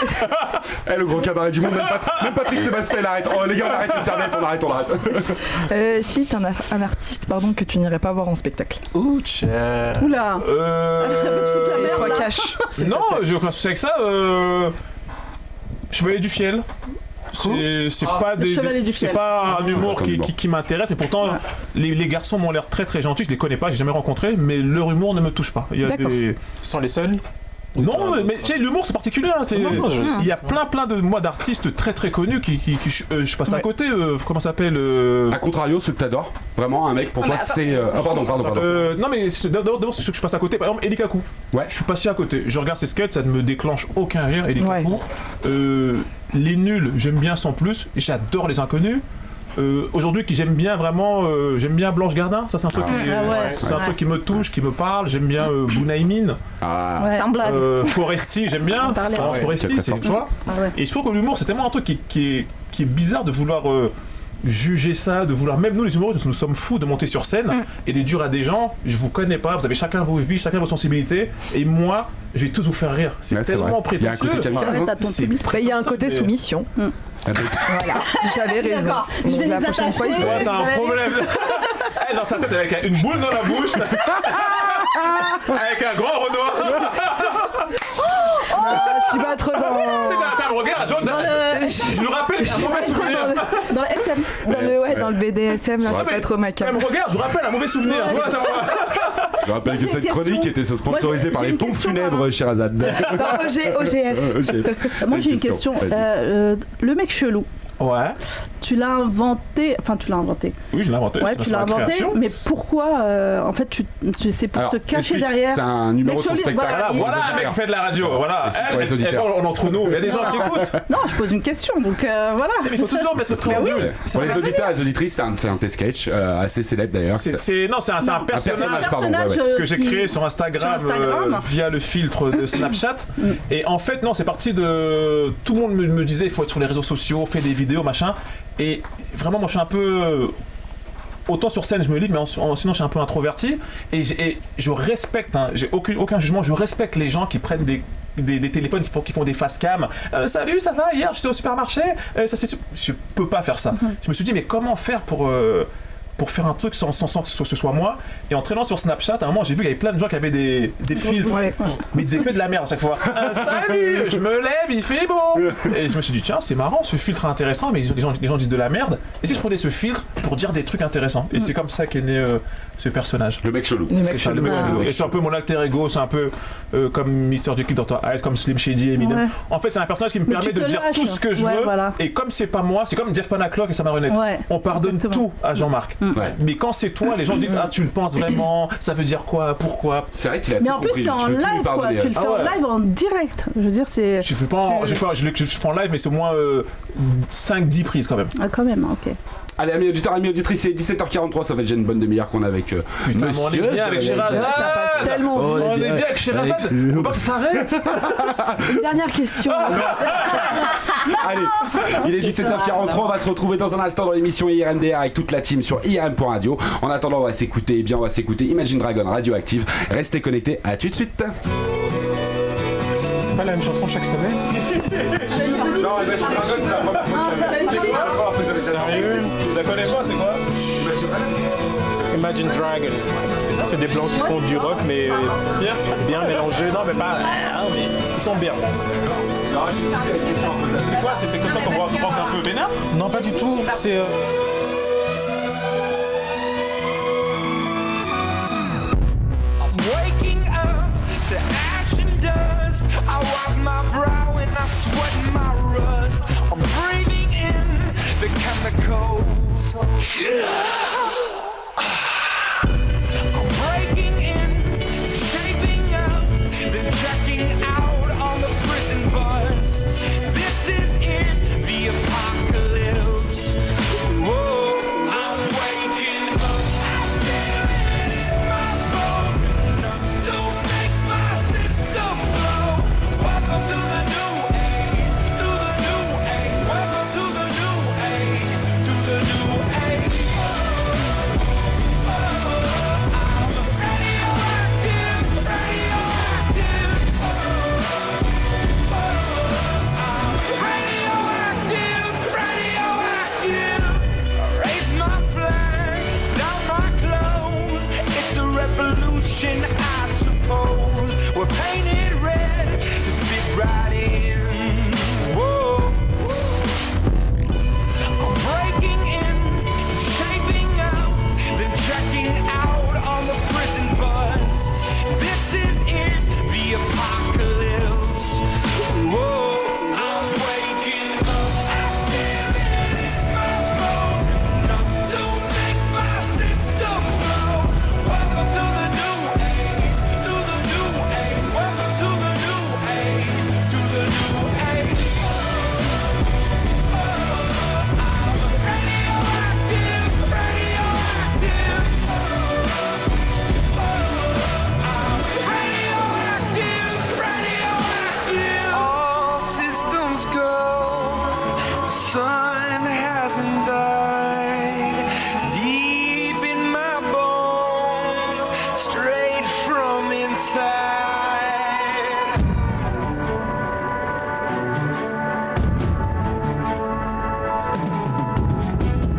Eh, le gros cabaret du monde, même Patrick Sébastien, il arrête. Oh, les gars, on arrête les serviettes, on arrête. si t'es un artiste, pardon, que tu n'irais pas voir en spectacle. Ouh, cher. Oula. Et sois là. cash. Non, j'ai aucun souci avec ça. Chevalier du Fiel. C'est pas des, Chevalier du c'est Fiel. pas un humour comme bon. qui m'intéresse, mais pourtant les garçons m'ont l'air très très gentils. Je les connais pas, j'ai jamais rencontré, mais leur humour ne me touche pas. Il y a D'accord. des... Sans les seuls. Non, mais tu sais, l'humour c'est particulier. Hein, il y a plein de moi d'artistes très très connus qui je passe à côté. Comment ça s'appelle A contrario, ceux que t'adores, vraiment, un mec pour toi, c'est. Ah, pardon. Non mais d'abord c'est ceux que je passe à côté. Par exemple, Eli Kaku. Ouais. Je suis passé à côté. Je regarde ses sketchs, ça ne me déclenche aucun rire. Eli Ouais. Kaku. Les nuls, j'aime bien sans plus. J'adore les inconnus. Aujourd'hui, qui j'aime bien vraiment, j'aime bien Blanche Gardin. Ça, c'est un truc, c'est un truc qui me touche, qui me parle. J'aime bien Bounaïmin, Ah. Ouais. Sans blague. Foresti, j'aime bien. parlait. Florence Ah ouais, Foresti, c'est c'est très tu vois. Ah ouais. Et je trouve que l'humour, c'est tellement un truc qui est bizarre de vouloir juger ça, de vouloir, même nous les humoristes, nous sommes fous de monter sur scène et de dire à des gens, je vous connais pas, vous avez chacun vos vies, chacun vos sensibilités, et moi, je vais tous vous faire rire. C'est Ouais, c'est tellement vrai. Il y a un prétentieux. côté kamikaze. Arrête à ton C'est public. Après, il y a un côté mais- soumission. Ah, bah, Voilà, j'avais raison. D'accord. Je Donc vais la les prochaine fois, il attacher. faut. Ouais, t'as un problème. Elle dans sa tête avec une boule dans la bouche. Avec un grand Renoir. Je suis pas trop dans. Elle me regarde, genre, je lui rappelle un mauvais souvenir. Dans le SM. Dans le BDSM, là, ça peut être Elle macabre. me regarde, je lui rappelle un mauvais souvenir. Ouais. Voilà, ça va. Je rappelle Moi, que j'ai cette une chronique question. était sponsorisée Moi, par j'ai les une pompes question, funèbres Sherazade. Dans OGF. Moi j'ai une question. Vas-y. Le mec chelou, Ouais. tu l'as inventé. Enfin, tu l'as inventé. Oui, je l'ai inventé. Ouais, c'est tu ma l'as inventé. création. Mais pourquoi en fait, c'est pour Alors, te cacher explique, derrière. C'est un numéro de son Mec, spectacle. voilà, Voilà, Pour les un mec auditeurs. qui fait de la radio. Voilà. Explique pour les Elle, auditeurs. on est entre nous. Il y a des gens qui écoutent. Non, je pose une question. Donc voilà. Mais il faut toujours mettre le préambule. Ouais. Pour les auditeurs et les auditrices, c'est un de tes sketchs, assez célèbre d'ailleurs. C'est un personnage pardon, ouais. que j'ai créé sur Instagram, via le filtre de Snapchat. Et en fait, non, c'est parti de... Tout le monde me disait, il faut être sur les réseaux sociaux, faire des vidéos, machin. Et vraiment, moi, je suis un peu... Autant sur scène, je me livre, mais sinon, je suis un peu introverti. Et je respecte, hein, j'ai aucun jugement, je respecte les gens qui prennent des téléphones qui font des face cam. Salut, ça va? Hier, j'étais au supermarché. Je peux pas faire ça. Je me suis dit, mais comment faire pour pour faire un truc sans que ce soit moi. Et en traînant sur Snapchat, à un moment, j'ai vu qu'il y avait plein de gens qui avaient des filtres, mais ils disaient que de la merde à chaque fois. Salut, je me lève, il fait beau. Et je me suis dit, tiens, c'est marrant, ce filtre est intéressant, mais les gens disent de la merde. Et si je prenais ce filtre pour dire des trucs intéressants? Et c'est comme ça qu'est né ce personnage. Le mec chelou. C'est ça, le mec chelou. Et c'est un peu mon alter ego, c'est un peu comme Mr. Jekyll, Dr. Hyde, comme Slim Shady, Eminem. Ouais. En fait, c'est un personnage qui me permet de dire tout ce que je veux. Voilà. Et comme c'est pas moi, c'est comme Jeff Panaclock et sa marionnette. Ouais. On pardonne tout à Jean-Marc. Mais quand c'est toi, les gens disent ah, tu le penses vraiment, ça veut dire quoi, pourquoi? C'est vrai qu'il a mais tout en plus, compris. c'est en live, quoi. Tu le fais en live en direct. Je veux dire, c'est. Je fais en live, mais c'est au moins 5-10 prises quand même. Ah, quand même, ok. Allez, amis auditeurs, amis auditrices, c'est 17h43, ça fait déjà une bonne demi-heure qu'on a avec Putain, monsieur. On est bien avec Sherazade. Ça passe tellement vite. On est bien avec Sherazade. Faut pas que ça s'arrête. Une dernière question. Allez, il est 17h43, on va se retrouver dans un instant dans l'émission IRMDR avec toute la team sur IRM.radio. En attendant, on va s'écouter Imagine Dragon Radioactive. Restez connectés, à tout de suite. C'est pas la même chanson chaque semaine? Non, Imagine Dragon, c'est la première fois que j'avais. Sérieux? Je la connais pas, c'est quoi? Imagine Dragon. C'est des blancs qui font du rock, mais bien mélangé. Non, mais pas. Mais ils sont bien. Non, j'ai une question à poser. C'est quoi? C'est comme quand on voit un peu vénère? Non, pas du tout. C'est. I wipe my brow and I sweat my rust. I'm breathing in the chemicals. I'm breaking in, shaping up, then checking out on the prison bus. This is in the apocalypse. Whoa, I'm waking up. I feel it in my bones. Enough to make my system blow. Welcome to the new age, to the new age. Welcome to the new age, to the new age. I'm radioactive, radioactive. I'm radioactive, radioactive. Raise my flag, down my clothes. It's a revolution, I suppose. We're painted red to fit right in. Whoa. I'm breaking in, shaping up, then checking out on the prison bus. This is in the apocalypse. Whoa. I'm waking up. I feel it in my bones. Enough to make my system blow. Welcome to the new age, to the new age. Welcome to the new age, to the new age. I'm radioactive, radioactive. I'm radioactive, radioactive. All systems go. The sun hasn't died. Deep in my bones, straight from inside.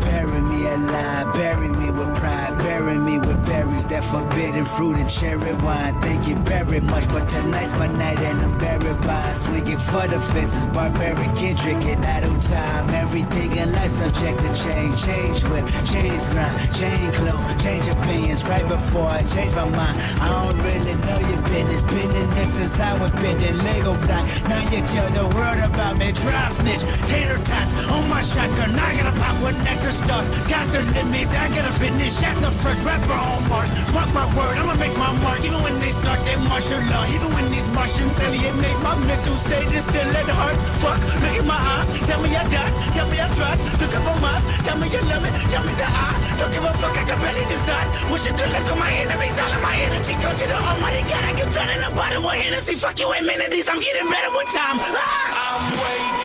Bury me alive, bury me with pride, bury me with berries, that forbidden fruit and cherry wine. Thank you very much, but tonight's my night and I'm buried by swinging for the fences, barbaric Kendrick and idle time. Everything in life subject to change, change whip, change grind, change clothes, change opinions. Right before I change my mind, I don't really know your business. Been in this since I was bending Lego block. Now you tell the world about me, dry snitch, tater tots on my shotgun. I gotta pop with nectar stars. Sky's the limit, I gotta finish at the first rapper on Mars. Mark my word, I'ma make my mark. Even when they start their martial law, even when these Martians alienate my mental state, it's still at heart. Fuck, look in my eyes, tell me I died, tell me I tried, took up on miles, tell me you love me, tell me that I don't give a fuck, I can barely decide. Wish you could let go my enemies, all of my energy go to the almighty God. I get drowned in the bottom with Hennessy, fuck you amenities, I'm getting better with time. I'm waiting.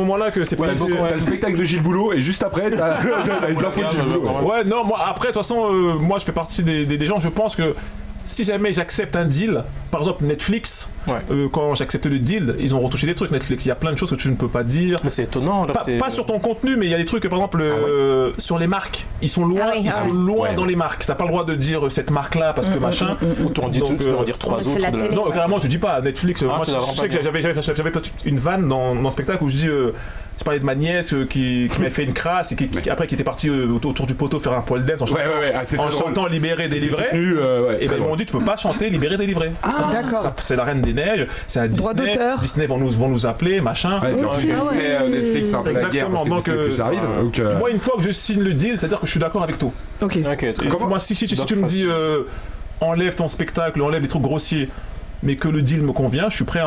moment-là que c'est pas T'as le spectacle de Gilles Boulot et juste après t'as les infos de Gilles Boulot. Ouais, non, moi après, de toute façon, moi je fais partie des gens, je pense que si jamais j'accepte un deal, par exemple Netflix, quand j'accepte le deal, ils ont retouché des trucs Netflix. Il y a plein de choses que tu ne peux pas dire. Mais c'est étonnant. Là, pas sur ton contenu, mais il y a des trucs, par exemple, sur les marques. Ils sont loin, dans les marques. T'as pas le droit de dire cette marque-là parce que machin. Tu en dis tout, tu peux en dire 3 autres. Non, carrément, je dis pas. Netflix, moi je sais que j'avais peut-être une vanne dans le spectacle où je dis. Je parlais de ma nièce qui m'avait fait une crasse et qui était partie autour du poteau faire un pole dance en chantant Libéré, délivré. Et ben ils m'ont dit tu peux pas chanter Libéré, délivré. D'accord. C'est la Reine des Neiges, c'est à Disney. Droit d'auteur. Disney vont nous appeler, machin. Netflix un peu la guerre parce que Disney ça arrive. Moi une fois que je signe le deal, c'est-à-dire que je suis d'accord avec tout. Ok. Moi si tu me dis enlève ton spectacle, enlève des trucs grossiers. Mais que le deal me convient, je suis prêt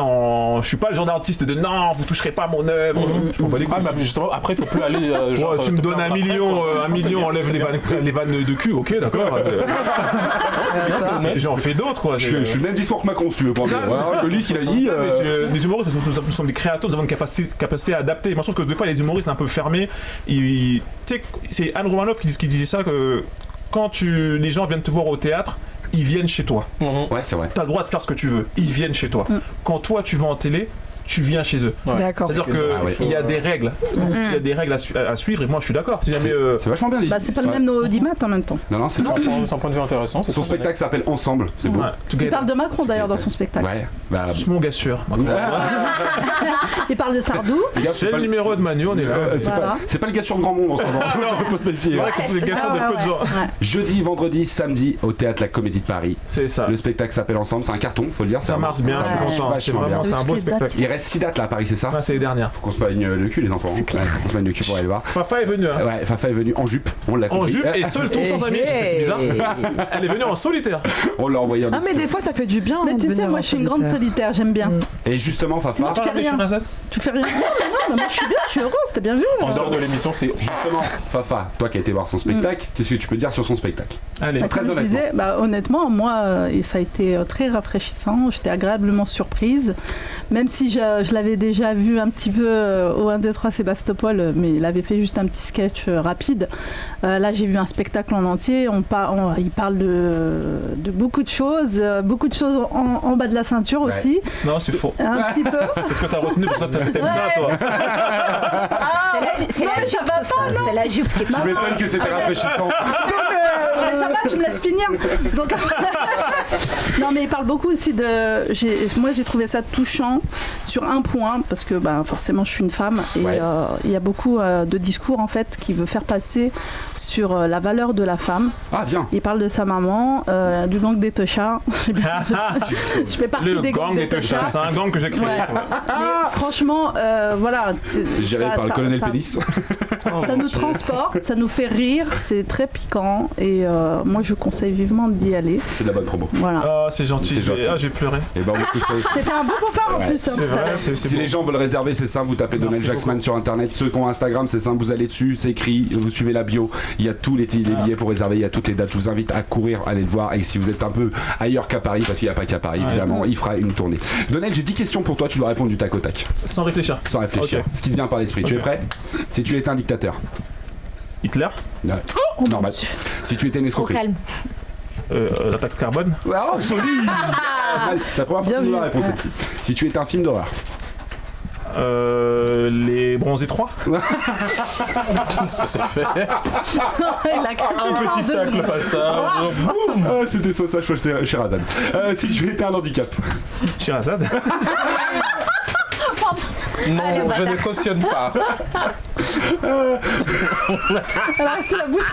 je suis pas le genre d'artiste de non, vous toucherez pas mon œuvre. Je m'en bats les couilles. Mais justement, après, il faut plus aller. Tu me donnes un million, enlève les vannes de cul, ok, d'accord. J'en fais d'autres, quoi. Je suis le même discours que Macron, si tu veux prendre. Je lis ce qu'il a dit. Les humoristes, nous sommes des créateurs, nous avons une capacité à adapter. Moi, je trouve que des fois, les humoristes un peu fermés. Tu sais, c'est Anne Romanoff qui disait ça, que quand les gens viennent te voir au théâtre, ils viennent chez toi. Ouais, c'est vrai. T'as le droit de faire ce que tu veux. Ils viennent chez toi. Quand toi, tu vas en télé, tu viens chez eux. D'accord. C'est-à-dire qu'il y a des règles. Il y a des règles à suivre et moi, je suis d'accord. Si jamais, c'est vachement bien dit. C'est pas le même audimat en même temps. Non, c'est un point de vue intéressant. Son spectacle s'appelle Ensemble. C'est beau. Il parle de Macron d'ailleurs dans son spectacle. Ouais. Je suis mon gars sûr. Il parle de Sardou. C'est le numéro de Manu, on est là. C'est pas le gars sur le grand monde en ce moment. Faut se méfier. C'est vrai que c'est le gars sur de peu de gens. Jeudi, vendredi, samedi au théâtre La Comédie de Paris. C'est ça. Le spectacle s'appelle Ensemble. C'est un carton, faut le dire. Ça marche bien, je suis content. C'est un beau spectacle. Il reste 6 dates là à Paris, c'est ça? C'est les dernières. Faut qu'on se pagne le cul, les enfants. Faut qu'on se pagne le cul pour aller voir. Fafa est venue. Ouais, Fafa est venue en jupe. On l'a compris. En jupe et seul, tout sans amis. C'est bizarre. Elle est venue en solitaire. On l'a envoyé en mais des fois ça fait du bien. Mais tu sais, moi je suis une grande solitaire, j'aime bien. Et justement, Fafa. Tu fais rien. Tu fais rien. Non, moi je suis bien, je suis heureuse, t'as bien vu. En dehors de l'émission, c'est justement Fafa, toi qui as été voir son spectacle, qu'est-ce que tu peux dire sur son spectacle? Allez, très honnêtement. Honnêtement, moi, ça a été très rafraîchissant. J'étais agréablement surprise, même si je l'avais déjà vu un petit peu au 1, 2, 3 Sébastopol, mais il avait fait juste un petit sketch rapide. Là, j'ai vu un spectacle en entier. Il parle de beaucoup de choses en bas de la ceinture aussi. Non, c'est faux. Un petit peu. C'est ce que t'as retenu, pour ça t'aimes ça, toi. C'est la jupe qui est Tu m'étonnes que c'était rafraîchissant. Mais ça va, tu me laisses finir. Donc, non, mais il parle beaucoup aussi moi, j'ai trouvé ça touchant sur un point, parce que forcément, je suis une femme et il y a beaucoup de discours en fait qui veut faire passer sur la valeur de la femme. Ah, bien. Il parle de sa maman, du gang des Teuchards. Je fais partie des gangs des Teuchards. C'est un gang que j'ai créé. Mais franchement, voilà. C'est géré par le colonel Pélis. Ça nous transporte, ça nous fait rire, c'est très piquant et moi je conseille vivement d'y aller. C'est de la bonne promo. Voilà. Ah, c'est gentil. J'ai pleuré. Et t'as fait un beau pop-up en plus. Si les gens veulent réserver, c'est simple, vous tapez Donnel Jacksman sur internet. Ceux qui ont Instagram, c'est simple, vous allez dessus, c'est écrit, vous suivez la bio. Il y a tous les billets pour réserver, il y a toutes les dates. Je vous invite à courir, aller le voir. Et si vous êtes un peu ailleurs qu'à Paris, parce qu'il n'y a pas qu'à Paris, évidemment, il fera une tournée. Donnel, j'ai 10 questions pour toi, tu dois répondre du tac au tac. Sans réfléchir. Sans réfléchir. Okay. Ce qui te vient par l'esprit. Tu es prêt? Si tu étais un dictateur. Hitler. Normal. Si tu étais une escroquerie. Calme. La taxe carbone. Oh, joli. C'est la première fois que tu nous la réponse celle-ci. Si tu étais un film d'horreur. Les Bronzés 3. Ça s'est fait. Il a cassé un petit tacle au passage. C'était soit ça, soit Sherazade. Si tu étais un handicap. Sherazade. Non, je ne cautionne pas. Elle a resté la bouche.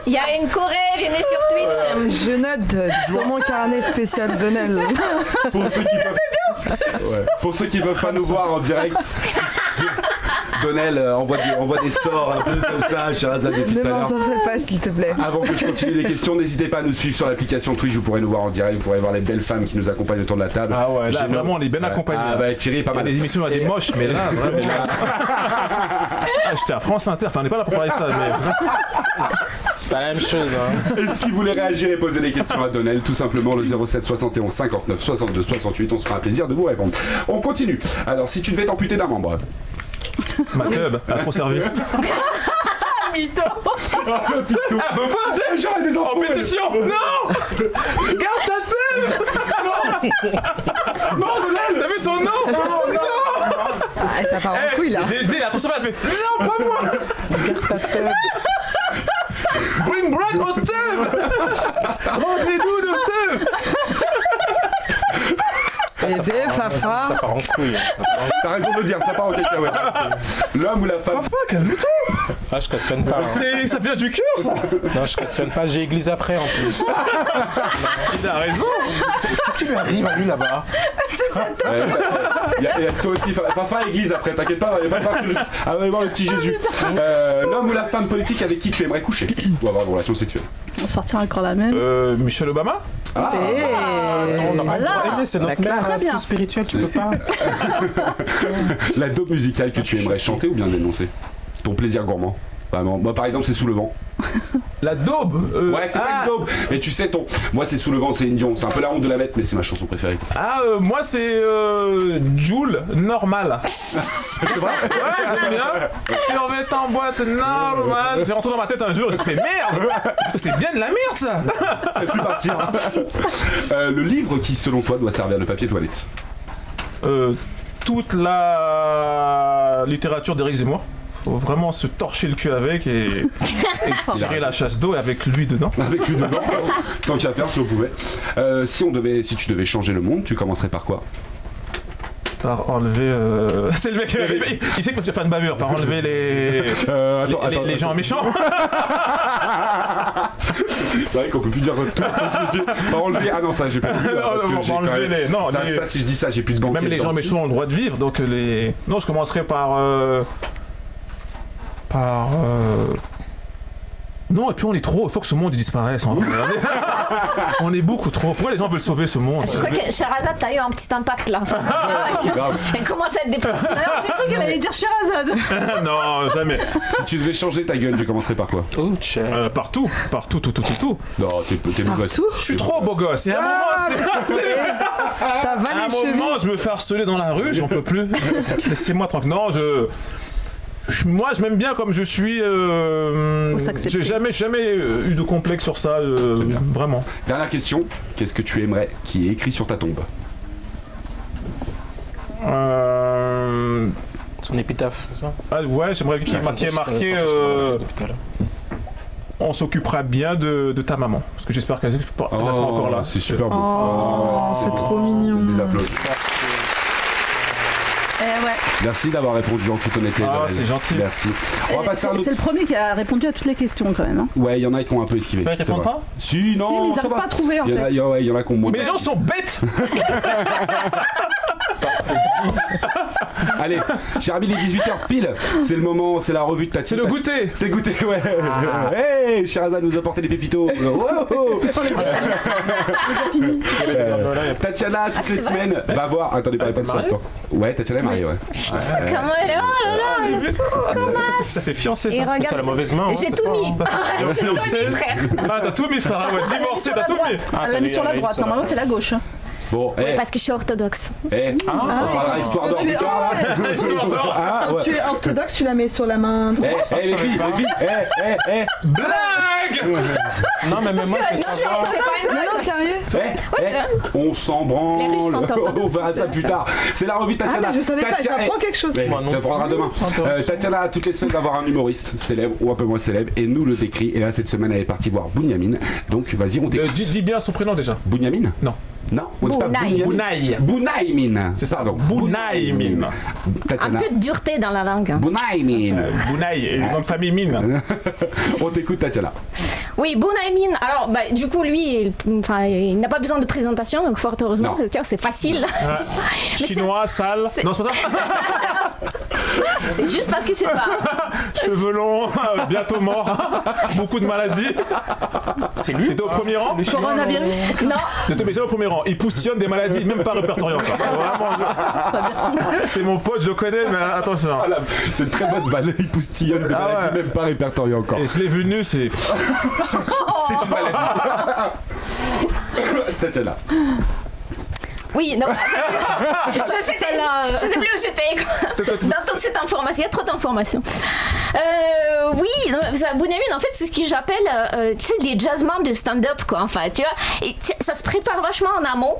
Il y a une Corée, venez sur Twitch. Je note sur mon carnet spécial Donnel. Pour ceux qui peuvent pas nous voir en direct. Donnel envoie des sorts un peu comme ça, Sherazade depuis tout à l'heure. Ne m'en pas, s'il te plaît. Avant que je continue les questions, n'hésitez pas à nous suivre sur l'application Twitch, vous pourrez nous voir en direct, vous pourrez voir les belles femmes qui nous accompagnent autour de la table. Ah ouais, là vraiment on est bien accompagné. Ah bah Thierry, pas mal. Les émissions elle est moche, mais là vraiment. Ah, j'étais à France Inter, enfin on n'est pas là pour parler de ça, mais... C'est pas la même chose. Hein. Et si vous voulez réagir et poser des questions à Donnel, tout simplement le 07 71 59 62 68, on se fera un plaisir de vous répondre. On continue. Alors si tu devais t'amputer d'un membre. Ma club, elle a trop servi. Mytho. Ah, peut pas. J'aurais des enfants. En pétition. Non. Garde ta tête. Non, Donnel. T'as vu son nom? Non. Ah, ça part en couille là. J'ai dit, elle a trop servi, elle fait non, pas moi. Garde ta tête. Bring back au tube. Rendez-nous au tube. Bébé, Fafa. Ça part en couille. T'as raison de le dire, ça part en cacahuète. L'homme ou la femme. Fafa, calme-toi. Ah, je cautionne pas. Hein. Ça vient du cœur, ça. Non, je cautionne pas. J'ai église après en plus. Il a raison. Qu'est-ce qui lui arrive à lui là-bas? C'est ça. Il y a toi aussi, Fafa église après, t'inquiète pas, il n'y a pas de ah, allez voir le petit Jésus. L'homme ou la femme politique avec qui tu aimerais coucher ou avoir une relation sexuelle? On sortira encore la même. Michelle Obama. Ah, non, on n'a pas aidé, c'est notre mère bien. spirituelle, tu peux pas. La dope musicale que tu aimerais chanter ou bien dénoncer? Ton plaisir gourmand. Vraiment. Moi par exemple c'est Sous le vent. La daube. Ouais, c'est pas une daube. Mais tu sais, moi c'est Sous le vent, c'est Céline Dion. C'est un peu la honte de la mettre, mais c'est ma chanson préférée. Moi c'est Joule, normal. C'est vrai? Ouais, j'aime bien. Survêt en boîte, normal. J'ai rentré dans ma tête un jour, j'ai fait merde. C'est bien de la merde ça. C'est plus partir. Hein. Le livre qui selon toi doit servir de papier toilette? Toute la littérature d'Éric Zemmour. Faut vraiment se torcher le cul avec et tirer la chasse d'eau avec lui dedans. Avec lui dedans, tant qu'à faire si on pouvait. Si tu devais changer le monde, tu commencerais par quoi? Par enlever. C'est le mec, il sait que je suis fan de bavure, par enlever les gens méchants. C'est vrai qu'on peut plus dire tout. Par enlever. Ah non, ça j'ai pas vu. Ça, si je dis ça, j'ai plus de banquier. Même les gens méchants ont le droit de vivre, donc les. Non, je commencerai par. Non, et puis on est trop, il faut que ce monde disparaisse. On est beaucoup trop. Pourquoi les gens veulent sauver ce monde? Je crois que Sherazade, t'as eu un petit impact là. Elle commence à être dépressive. Alors j'ai cru qu'elle allait dire Sherazade. Non, jamais. Si tu devais changer ta gueule, tu commencerais par quoi? Partout, tout. Non, t'es beau gosse. Je suis trop beau gosse. Et à un moment, Ça va à un les cheveux. moment, je me fais harceler dans la rue, j'en peux plus. Laissez-moi tranquille. Non, moi, je m'aime bien comme je suis. J'ai jamais eu de complexe sur ça, vraiment. Dernière question. Qu'est-ce que tu aimerais qui est écrit sur ta tombe? Son épitaphe, c'est ça? Ah ouais, j'aimerais qu'il y ait marqué. On s'occupera bien de ta maman. Parce que j'espère qu'elle sera encore là. C'est super beau. Oh, c'est trop mignon. Des applaudissements. Ouais. Merci d'avoir répondu en toute honnêteté. C'est gentil. Merci. On va passer à un autre. C'est le premier qui a répondu à toutes les questions quand même. Hein. Ouais, il y en a qui ont un peu esquivé. Tu réponds pas? Si, non. Si, mais ils n'arrivent pas à trouver en fait. Il y en a qui ont moins. Mais les gens sont bêtes. Allez, cher ami, les 18h pile. C'est le moment, c'est la revue de Tatiana. C'est le goûter. C'est le goûter, ouais. Hey, Sherazade nous a apporté des pépitos. Wow. Tatiana, toutes les semaines, va voir. Attendez, parlez pas de ça. Ouais, Tatiana est mariée, ouais. Comment elle est? Oh là là. Ça c'est fiancé, Et ça. regarde, C'est la mauvaise main. j'ai tout mis. J'ai tout mis, frère. Ah, t'as tout mis, frère. Ouais, divorcé, t'as tout mis. Elle l'a mis sur la droite, normalement c'est la gauche. Bon, Parce que je suis orthodoxe. on parlera histoire d'or plus tard. Quand tu es orthodoxe, tu la mets sur la main droite. Les filles, Blague. Non, mais même moi, je fais ça. C'est pas une Non, sérieux. on s'en branle. Les Russes sont orthodoxes. On verra ça plus tard. C'est la revue de Tatiana. Ah, mais je savais pas, j'apprends quelque chose. Tu apprendras demain. Tatiana a toutes les semaines d'avoir un humoriste célèbre ou un peu moins célèbre et nous le décrit. Et là, cette semaine, elle est partie voir Bunyamin. Donc, vas-y, on t'écoute. Dis bien son prénom déjà. Bunyamin? Non, on dit pas Bunyamin. Bunyamin. C'est ça, donc. Bunyamin. Un Tatiana. peu de dureté dans la langue. Bunyamin. Bunay, nom de famille Mine. On t'écoute, Tatiana. Oui, Bunyamin. Alors, du coup, lui, il n'a pas besoin de présentation, donc fort heureusement, c'est facile. Chinois, sale. Non, c'est pas ça. C'est juste parce que c'est pas. cheveux longs, bientôt mort, beaucoup de maladies. C'est lui. T'étais au premier rang. Coronavirus. Non, T'étais au premier rang. Il pousstionne des maladies même pas répertoriées encore. Vraiment, c'est mon pote, je le connais, mais attention. Ah, c'est une très bonne vanne, il poustillonne des maladies même pas répertoriées encore. Et je l'ai vu nu, c'est. C'est une maladie. Tatiana. oui, non. Je sais plus où j'étais. Dans toute cette information, il y a trop d'informations. Oui, Bunyamin, en fait, c'est ce que j'appelle tu sais, les jazzmans de stand-up, quoi. Enfin, tu vois, et, ça se prépare vachement en amont.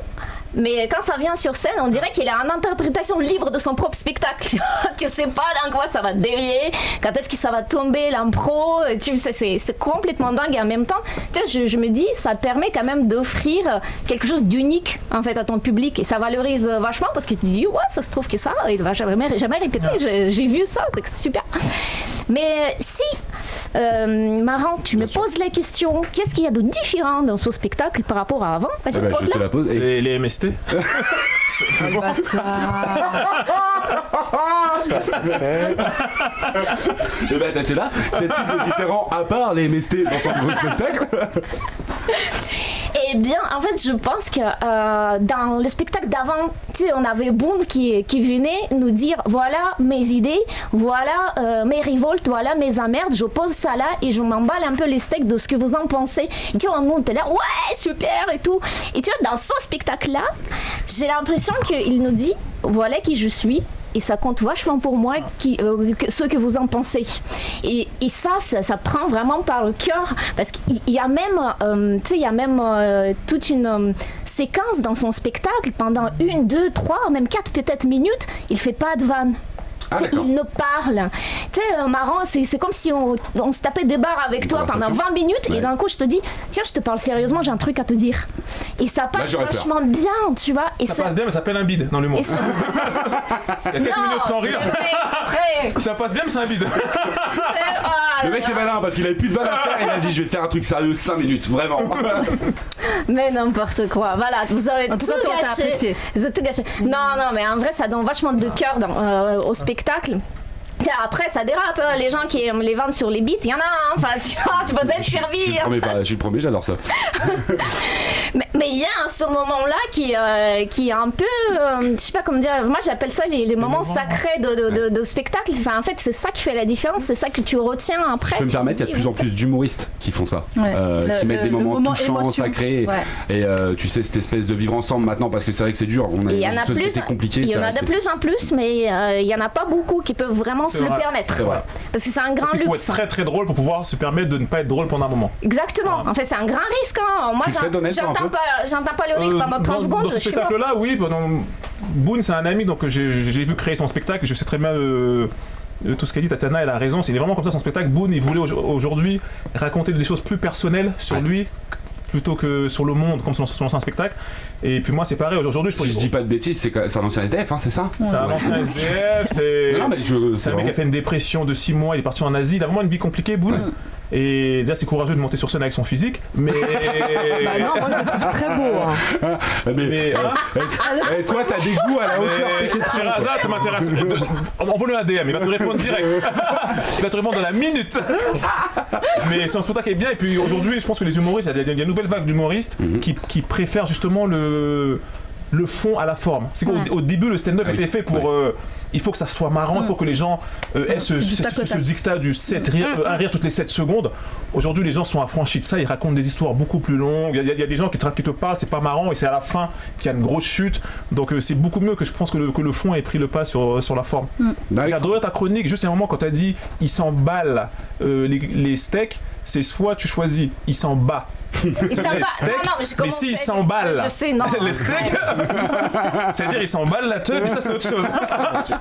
Mais quand ça vient sur scène, on dirait qu'il est en interprétation libre de son propre spectacle. Tu sais pas dans quoi ça va dévier, quand est-ce que ça va tomber l'impro. Tu sais, c'est complètement dingue. Et en même temps, tu sais, je me dis, ça te permet quand même d'offrir quelque chose d'unique en fait à ton public et ça valorise vachement parce que tu dis, ouais, ça se trouve que ça, il va jamais répéter. J'ai vu ça, donc c'est super. Mais si, Marrant, tu me poses la question, qu'est-ce qu'il y a de différent dans ce spectacle par rapport à avant? Je te la pose. Les MST. Ça se fait. Et ben Tatiana, qu'y a-t-il de différent à part les MST dans son nouveau spectacle? Eh bien, en fait, je pense que dans le spectacle d'avant, tu sais, on avait Boone qui venait nous dire voilà mes idées, voilà mes révoltes, voilà mes emmerdes, je pose ça là et je m'emballe un peu les steaks de ce que vous en pensez. Et tu vois, nous, on était là, ouais, super et tout. Et tu vois, dans ce spectacle-là, j'ai l'impression qu'il nous dit voilà qui je suis. Et ça compte vachement pour moi, ce que vous en pensez. Et ça prend vraiment par le cœur, parce qu'il y a même, tu sais, il y a même toute une séquence dans son spectacle, pendant 1, 2, 3, même 4 peut-être minutes, il fait pas de vanne. Il ne parle. Tu sais, Marrant, c'est comme si on se tapait des barres avec toi pendant 20 minutes et d'un coup je te dis, tiens, je te parle sérieusement, j'ai un truc à te dire. Et ça passe vachement bien, tu vois. Et ça passe bien, mais ça s'appelle un bide dans l'humour. Ça... Il y a 4 minutes sans rire. Ça passe bien, mais c'est un bide. Le mec est malin parce qu'il avait plus de vanne à faire et il a dit je vais te faire un truc sérieux 5 minutes, vraiment. Mais n'importe quoi, voilà, vous avez tout gâché. Vous avez tout gâché. Non, mais en vrai, ça donne vachement de cœur au spectacle. Après, ça dérape, les gens qui aiment les ventes sur les beats, il y en a, hein. Enfin, tu vois, tu peux être servi. Je le promets, j'adore ça. Mais il y a ce moment-là qui est un peu, je sais pas comment dire, moi j'appelle ça les moments sacrés de spectacle. Enfin, en fait, c'est ça qui fait la différence, c'est ça que tu retiens après. Je peux me permettre, il y a de plus en plus d'humoristes qui font ça, qui mettent des moments touchants, sacrés. Et tu sais, cette espèce de vivre ensemble maintenant, parce que c'est vrai que c'est dur, on a une société compliquée. Il y en a de plus en plus, mais il y en a pas beaucoup qui peuvent vraiment se le permettre. Parce que c'est un grand luxe. Il faut être très très drôle pour pouvoir se permettre de ne pas être drôle pendant un moment. Exactement. En fait, c'est un grand risque. Hein. Moi, j'entends pas le rire pendant 30 secondes. Dans ce spectacle-là, oui. Boone, c'est un ami, donc j'ai vu créer son spectacle. Je sais très bien tout ce qu'a dit Tatiana, elle a raison. C'est vraiment comme ça son spectacle. Boone, il voulait aujourd'hui raconter des choses plus personnelles sur lui plutôt que sur le monde, comme sur l'ancien spectacle. Et puis moi, c'est pareil. Aujourd'hui, si je dis pas de bêtises, c'est un ancien SDF, hein, c'est ça? C'est un ancien SDF. C'est un mec qui a fait une dépression de 6 mois. Il est parti en Asie. Il a vraiment une vie compliquée, Boone. Et déjà, c'est courageux de monter sur scène avec son physique, mais. Bah non, moi je le trouve très beau. Mais toi, t'as des goûts à la hauteur. Sherazade, ça m'intéresse. Envoie-le un DM, il va te répondre direct. Il va te répondre dans la minute. Mais c'est un spectacle qui est bien. Et puis aujourd'hui, je pense que les humoristes, il y a une nouvelle vague d'humoristes qui préfèrent justement le fond à la forme. C'est qu'au début, le stand-up était fait pour. Il faut que ça soit marrant, il faut que les gens aient ce dictat du 7 un rire toutes les 7 secondes. Aujourd'hui, les gens sont affranchis de ça, ils racontent des histoires beaucoup plus longues. Il y a des gens qui te parlent, c'est pas marrant, et c'est à la fin qu'il y a une grosse chute. Donc c'est beaucoup mieux que je pense que le fond ait pris le pas sur la forme. J'ai adoré ta chronique, juste un moment quand tu as dit il s'emballe les steaks, c'est soit tu choisis il s'en bat. Les steaks, mais si il s'emballe les steaks, c'est-à-dire il s'emballe la teub, mais ça c'est autre chose.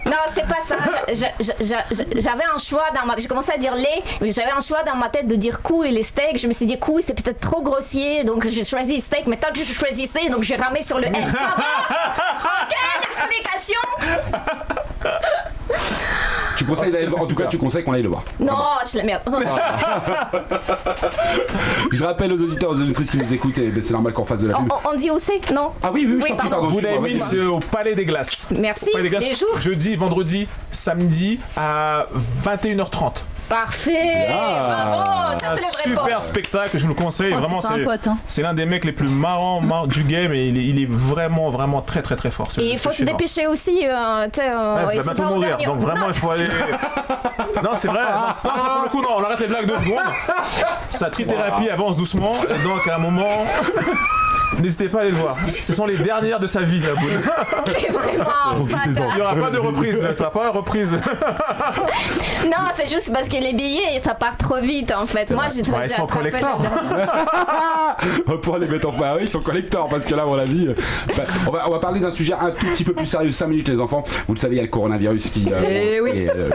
Non, c'est pas ça. J'avais un choix dans ma tête. J'ai commencé à dire lait, mais j'avais un choix dans ma tête de dire couilles et les steaks. Je me suis dit couilles, c'est peut-être trop grossier, donc j'ai choisi steak. Mais tant que je choisissais, donc j'ai ramé sur le S. Ça va? Ok, l'explication. Tu conseilles d'aller le voir, en tout cas, tu conseilles qu'on aille le voir. Non, je la merde. Je rappelle aux auditeurs, aux auditrices qui nous écoutent, c'est normal qu'on fasse de la pub. On dit où c'est? Non. Ah oui, je t'en prie, pardon. Bunyamin, c'est au Palais des Glaces. Merci. Palais des Glaces, les jours. Jeudi, vendredi, samedi à 21h30. Parfait. Bravo. Ça, c'est le vrai super spectacle, je vous le conseille. Vraiment, c'est un pote. Hein. C'est l'un des mecs les plus marrants du game et il est vraiment, vraiment très, très, très fort. Et il faut se dépêcher aussi. Ça va bientôt mourir, donc vraiment, il faut aller. Non, c'est vrai. Non, pour le coup, non, on arrête les blagues 2 secondes. Sa trithérapie avance doucement, et donc à un moment. N'hésitez pas à aller le voir. Ce sont les dernières de sa vie, la boule. C'est vraiment. Il n'y aura pas de reprise, là. Ça va pas de reprise. Non, c'est juste parce que les billets, ça part trop vite en fait. Moi, j'ai ils sont collecteurs. Pour les mettre en fin, oui, ils sont collecteurs parce que là, à mon avis. On va parler d'un sujet un tout petit peu plus sérieux. 5 minutes, les enfants. Vous le savez, il y a le coronavirus qui. C'est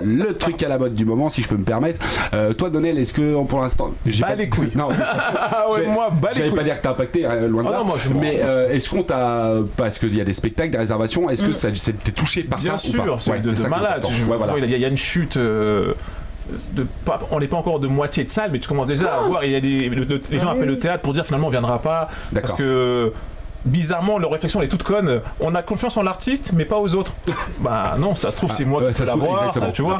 le truc à la mode du moment, si je peux me permettre. Toi, Donnel, est-ce que pour l'instant. Les couilles. Non, moi, les couilles. J'allais pas dire que t'as impacté, loin de là. Mais est-ce qu'on t'a. Parce qu'il y a des spectacles, des réservations, est-ce que t'es touché par Bien ça sûr, ou pas? c'est de malade. Il y a une chute. On n'est pas encore de moitié de salle, mais tu commences déjà à voir. Il y a les gens appellent le théâtre pour dire finalement on viendra pas. D'accord. Parce que. Bizarrement, leur réflexion elle est toute conne. On a confiance en l'artiste, mais pas aux autres. Bah non, ça se trouve c'est moi qui peux l'avoir, tu vois.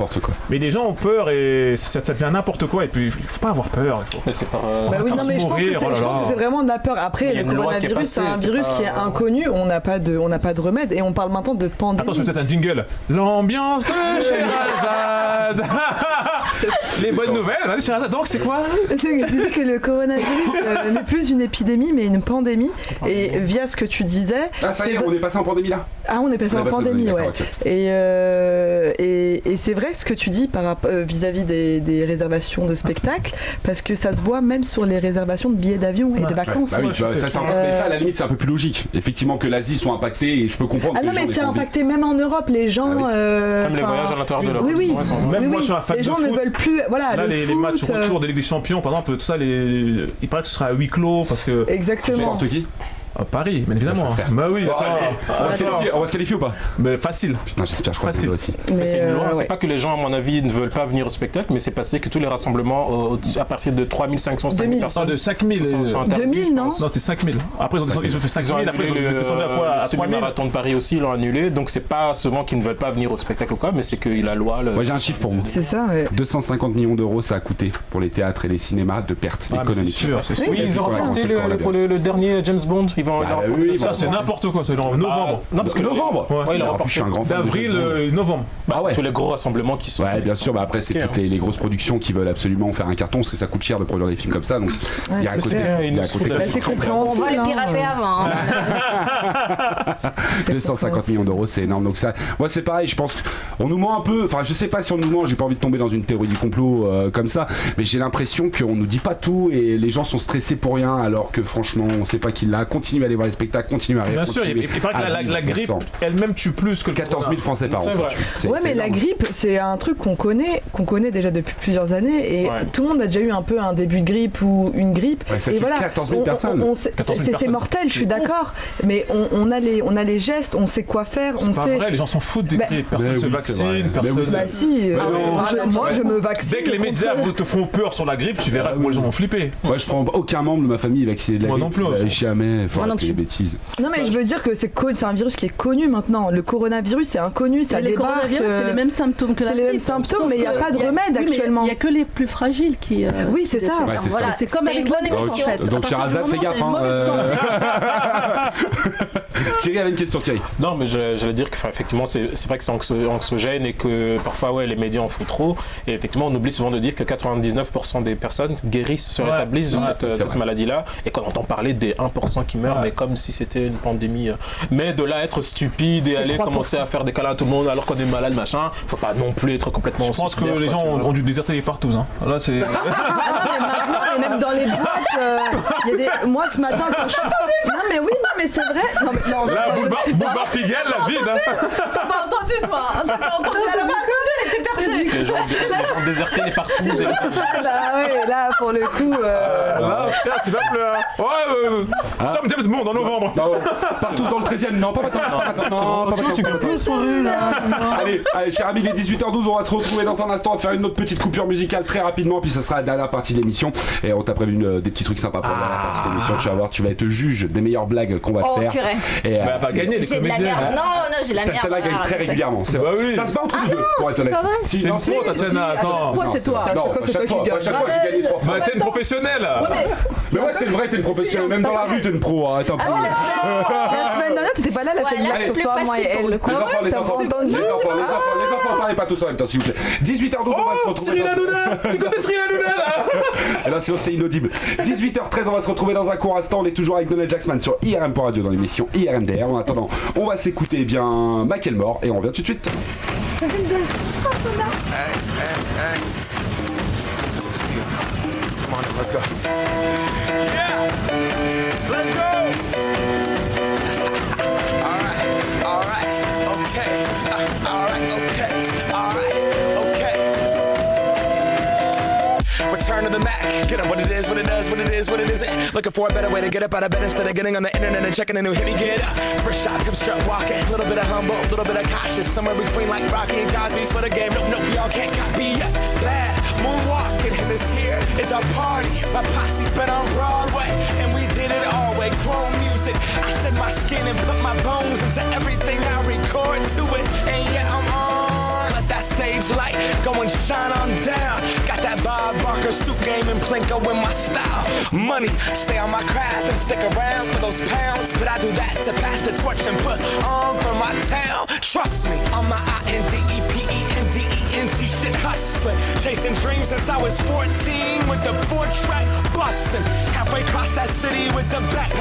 Mais les gens ont peur et ça devient n'importe quoi. Et puis il faut pas avoir peur. Je pense que c'est vraiment de la peur. Après, le coronavirus, c'est un virus qui est inconnu. On n'a pas de remède et on parle maintenant de pandémie. Attends, c'est peut-être un jingle. L'ambiance de Sherazade. Les bonnes nouvelles. Vas-y, Sherazade. Donc c'est quoi? Je disais que le coronavirus n'est plus une épidémie, mais une pandémie. Et via ce que tu disais. Ah, ça y est, on est passé en pandémie là? Ah, on est passé en pandémie, ouais. Okay. Et c'est vrai ce que tu dis vis-à-vis des réservations de spectacles, parce que ça se voit même sur les réservations de billets d'avion et de vacances. Mais ça, à la limite, c'est un peu plus logique. Effectivement, que l'Asie soit impactée, et je peux comprendre. Ah non, mais c'est impacté même en Europe, les gens. Même les voyages à l'intérieur de l'Europe. Oui. Même moi, je suis un fan de foot. Les gens ne veulent plus. Voilà, là, les matchs retour de Ligue des Champions, par exemple, tout ça, il paraît que ce sera à huis clos parce que. Exactement. À Paris, bien évidemment. Bah oui, on va se qualifier ou pas? Mais facile. Putain, j'espère, je crois facile. Que aussi. Mais c'est une loi, c'est pas que les gens, à mon avis, ne veulent pas venir au spectacle, mais c'est passé que tous les rassemblements à partir de 3500, 5000 personnes. De 5000. 2000, non? Non, c'était 5000. Après, ils ont fait 5000, après, ils ont descendu à quoi? À 3000. Le marathon de Paris aussi, ils l'ont annulé. Donc, c'est pas souvent qu'ils ne veulent pas venir au spectacle ou quoi, mais c'est que la loi. Moi, j'ai un chiffre pour vous. C'est ça, ouais. 250 millions d'euros, ça a coûté pour les théâtres et les cinémas de pertes économiques. C'est sûr. Oui, ils ont reporté le dernier James Bond. Ils vont. Ça, c'est n'importe quoi, c'est en novembre. Non, parce que novembre. Ouais, il a je suis un grand fan d'avril, novembre. C'est tous les gros rassemblements qui sont. Ouais, bien sûr. Après, c'est toutes les grosses productions qui veulent absolument faire un carton, parce que ça coûte cher de produire des films comme ça. Donc, il y a un côté. C'est compréhensible. On va les pirater avant. 250 millions d'euros, c'est énorme. Donc ça, moi, c'est pareil. Je pense qu'on nous ment un peu. Enfin, je sais pas si on nous ment. J'ai pas envie de tomber dans une théorie du complot comme ça, mais j'ai l'impression qu'on nous dit pas tout et les gens sont stressés pour rien, alors que franchement, on sait pas qui l'a. Continuez à aller voir les spectacles, continuez à rire. Bien sûr, il paraît que la grippe elle-même tue plus que le 14 000 Français par an. Ouais, mais la grippe, c'est un truc qu'on connaît déjà depuis plusieurs années, et tout le monde a déjà eu un peu un début de grippe ou une grippe. Et voilà, 14 000 personnes. C'est mortel, je suis d'accord, mais on a les gestes, on sait quoi faire. C'est pas vrai, les gens s'en foutent des grippes, personne ne se vaccine, personne. Bah si, moi je me vaccine. Dès que les médias te font peur sur la grippe, tu verras comment les gens vont flipper. Moi, je prends aucun membre de ma famille vacciné de la grippe. Moi non plus. Jamais, faut arrêter les bêtises. Non, mais je veux dire que c'est un virus qui est connu maintenant. Le coronavirus, c'est inconnu, ça débarque. Le coronavirus, c'est les mêmes symptômes que la grippe. C'est les mêmes symptômes, mais il n'y a pas de remède actuellement. Il n'y a que les plus fragiles qui. Oui, c'est ça. Voilà, c'est comme avec la grippe en fait. Donc, Sherazade, fais gaffe. Thierry avait une question, Thierry. Non, mais j'allais dire que effectivement, c'est vrai que c'est anxiogène et que parfois, les médias en font trop. Et effectivement, on oublie souvent de dire que 99% des personnes guérissent, se rétablissent de cette maladie-là. Et qu'on entend parler des 1% qui meurent, mais comme si c'était une pandémie. Mais de là à être stupide et aller commencer à faire des câlins à tout le monde alors qu'on est malade, machin, faut pas non plus être complètement. Je pense que les gens ont dû déserter les partous. Hein. Là, c'est. Et même dans les boîtes, il y a des. Moi, ce matin, quand je. Non, mais oui, non, mais c'est vrai. Non, là, Boulevard Pigalle, la vide. T'as pas entendu, toi. T'as pas entendu. Elle a pas entendu, elle était perchée. Les gens désertaient les partous. Là, pour le coup. Là, tu vas pleurer. Ouais, Tom James Bond en novembre. Partout dans le 13e. Non, pas maintenant. Non, tu peux plus soirée là. Allez, cher ami, il est 18h12. On va se retrouver dans un instant à faire une autre petite coupure musicale très rapidement. Puis ça sera la dernière partie de l'émission. Et on t'a prévu des petits trucs sympas pour la dernière partie de l'émission. Tu vas voir, tu vas être juge des meilleures blagues qu'on va te faire. Purée. Et elle va gagner les comédiens. Non, j'ai la merde. Celle-là gagne très régulièrement. Bah oui. Ça se bat entre nous deux, pour être honnête. C'est une faute. trop, Tatiana, attends. Pourquoi c'est toi? Non, à chaque fois j'ai gagné 3 fois. Bah, t'es une professionnelle. Mais ouais, c'est vrai, t'es une professionnelle. Même dans la rue, t'es une pro. Arrête un peu. La semaine dernière, t'étais pas là, elle a fait une blague sur toi, moi et elle. Les enfants, parlez pas tous en même temps, s'il vous plaît. 18h12, on va se retrouver. Cyril Hanouna. Tu connais Cyril Hanouna là? Là, c'est inaudible. 18h13, on va se retrouver dans un court instant. On est toujours avec Donald Jackman sur IRM.radio dans l'émission IRMDR. En attendant, on va s'écouter bien Macklemore et on revient tout de suite. Hey. Come on, let's go. Yeah, let's go. All right, okay. All right, okay. Return to the Mac. Get up what it is, what it does, what it is, what it isn't. Looking for a better way to get up out of bed instead of getting on the internet and checking a new hit. Me get up. First shot, come strut walking. A little bit of humble, a little bit of cautious. Somewhere between like Rocky and Cosby's for the game. Nope, we all can't copy yet. Bad moonwalking, and this here is our party. My posse's been on Broadway, and we did it all way. Grown music. I shed my skin and put my bones into everything I record to it. And yeah, I'm on. Let that stage light go and shine on down. Got that Bob Barker suit game and Plinko in my style. Money, stay on my craft and stick around for those pounds. But I do that to pass the torch and put on for my town. Trust me, on my INDEPENDENT shit hustling. Chasing dreams since I was 14 with the 4-track bustin'. Halfway across that city with the back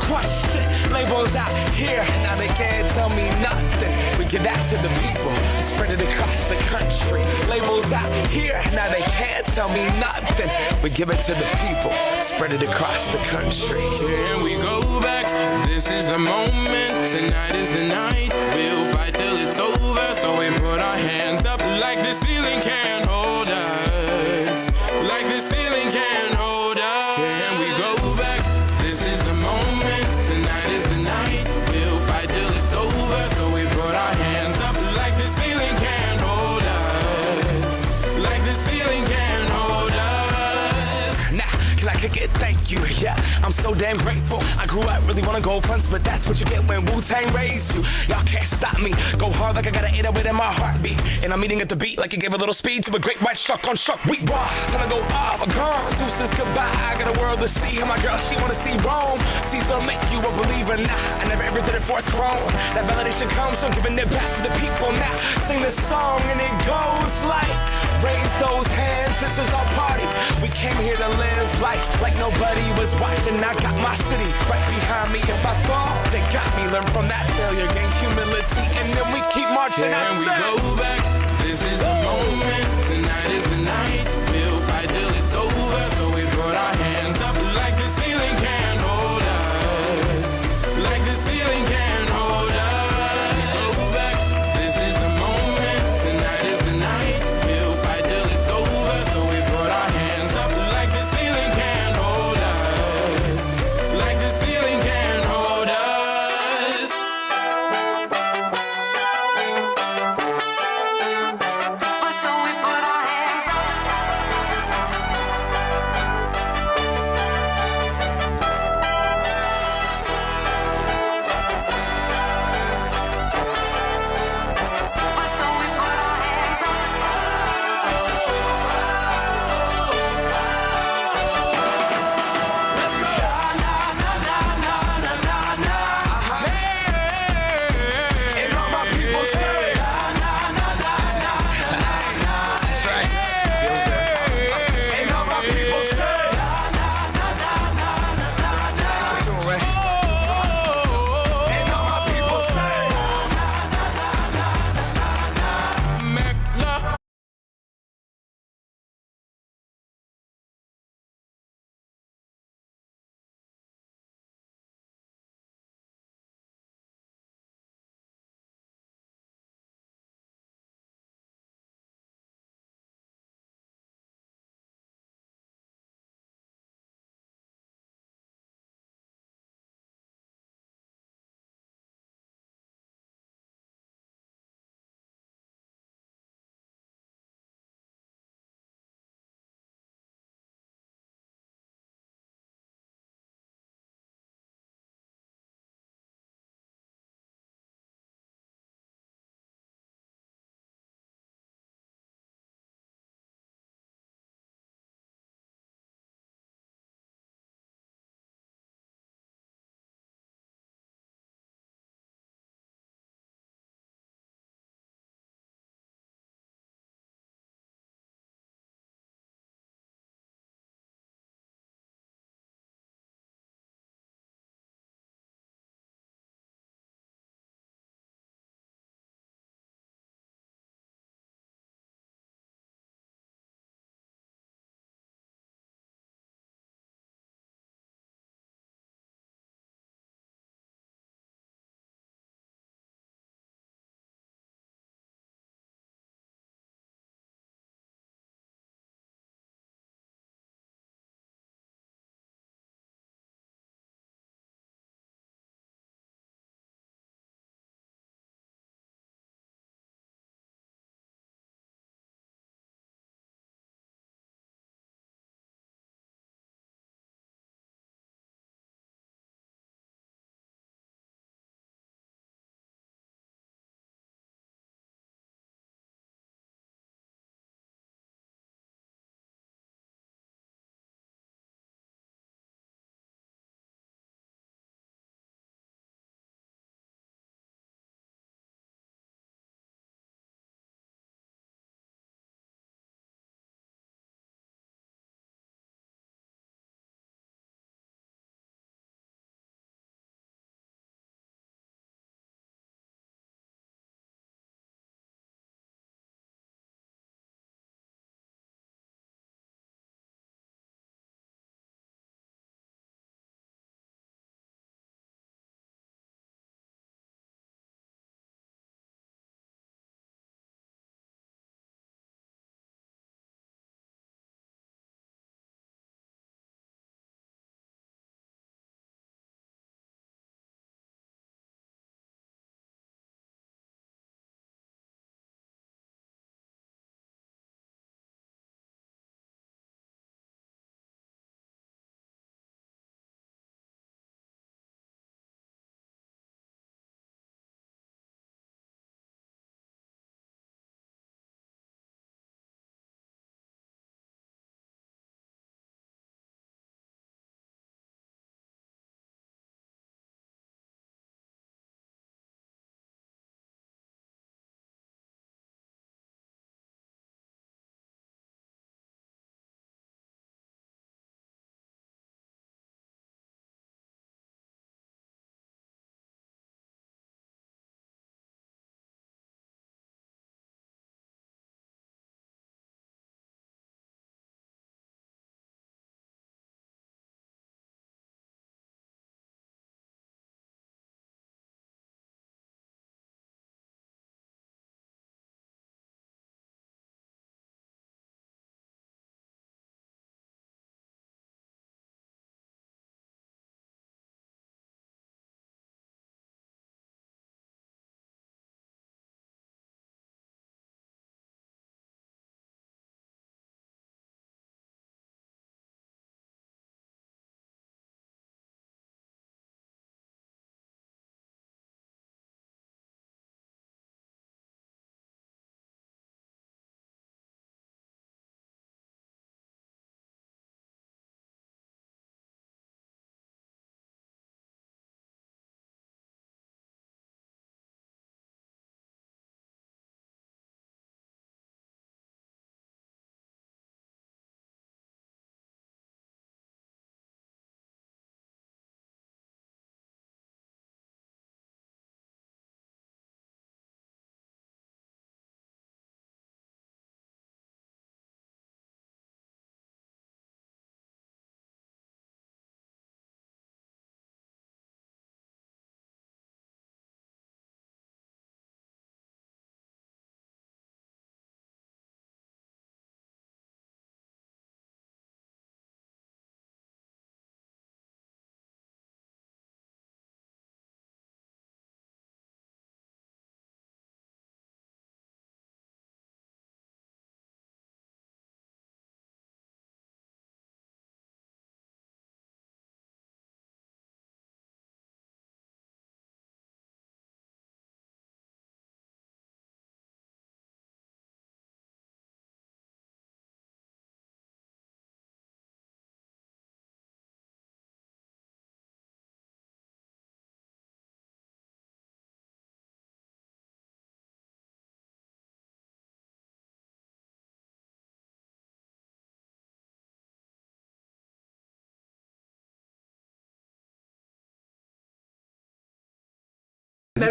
crush shit. Labels out here, now they can't tell me nothing. We give that to the people, spread it across the country. Labels out here, now they can't tell me nothing. We give it to the people, spread it across the country. Here we go back, this is the moment. Tonight is the night, we'll fight till it's over. So we put our hands up like the ceiling can't hold us. Like the ceiling can't hold us. Here we go back, this is the moment. Tonight is the night, we'll fight till it's over. So we put our hands up like the ceiling can't hold us. Like the ceiling can't hold us. Nah, can I kick it? Thank you, yeah, I'm so damn grateful. I grew up really wanna go fronts, but that's what you get when Wu-Tang raised you. Y'all can't stop me, go hard like I got an 808 in my heartbeat. And I'm eating at the beat like it gave a little speed to a great white shark on shark week. Raw, time to go off, gone, deuces goodbye. I got a world to see, and my girl, she wanna see Rome. Caesar make you a believer, nah, I never ever did it for a throne. That validation comes from giving it back to the people. Now, sing this song and it goes like, raise those hands, this is our party. We came here to live life like nobody was watching. I got my city right behind me. If I fall, they got me. Learn from that failure, gain humility, and then we keep marching. And we go back, this is the moment. Tonight is the night, we'll fight till it's over. So we put our hands up like the ceiling can't hold us. Like the ceiling can't hold us. Go back, this is the moment. Tonight is the night, we'll fight till it's over. So we put our hands up like the ceiling can't hold us. Like the ceiling can't hold us. So we put our hands up.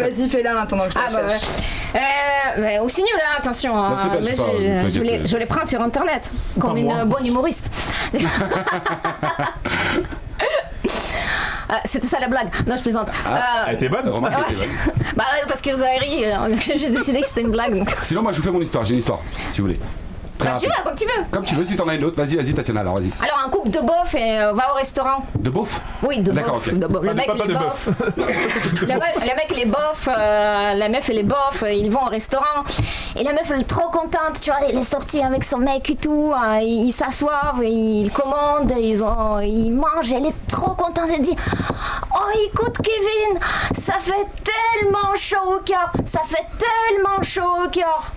vas-y, fais-la en attendant que je la cherche. Mais aussi nul, hein, attention. Non, c'est pas- mais c'est pas- je les prends sur internet, comme une bonne humoriste. C'était ça la blague. Non, je plaisante. Elle était bonne. Remarque, elle était bonne. Bah ouais, parce que vous avez ri. J'ai décidé que c'était une blague. Donc. Sinon, moi, je vous fais mon histoire. J'ai une histoire, si vous voulez. Très Bah, tu rapide. veux, comme tu veux. Comme tu veux, si t'en as une autre, vas-y, Tatiana, alors vas-y. Alors, un couple de beaufs va au restaurant. De beauf? Oui, de D'accord, beaufs. ok. De beaufs. Le Ah, mec, pas il est de bof. Le mec, il est bof. La meuf, elle est bof. Ils vont au restaurant. Et la meuf, elle est trop contente. Tu vois, elle est sortie avec son mec et tout. Ils s'assoivent, ils commandent, ils mangent. Elle est trop contente. Elle dit: oh, écoute, Kevin, ça fait tellement chaud au cœur. Ça fait tellement chaud au cœur.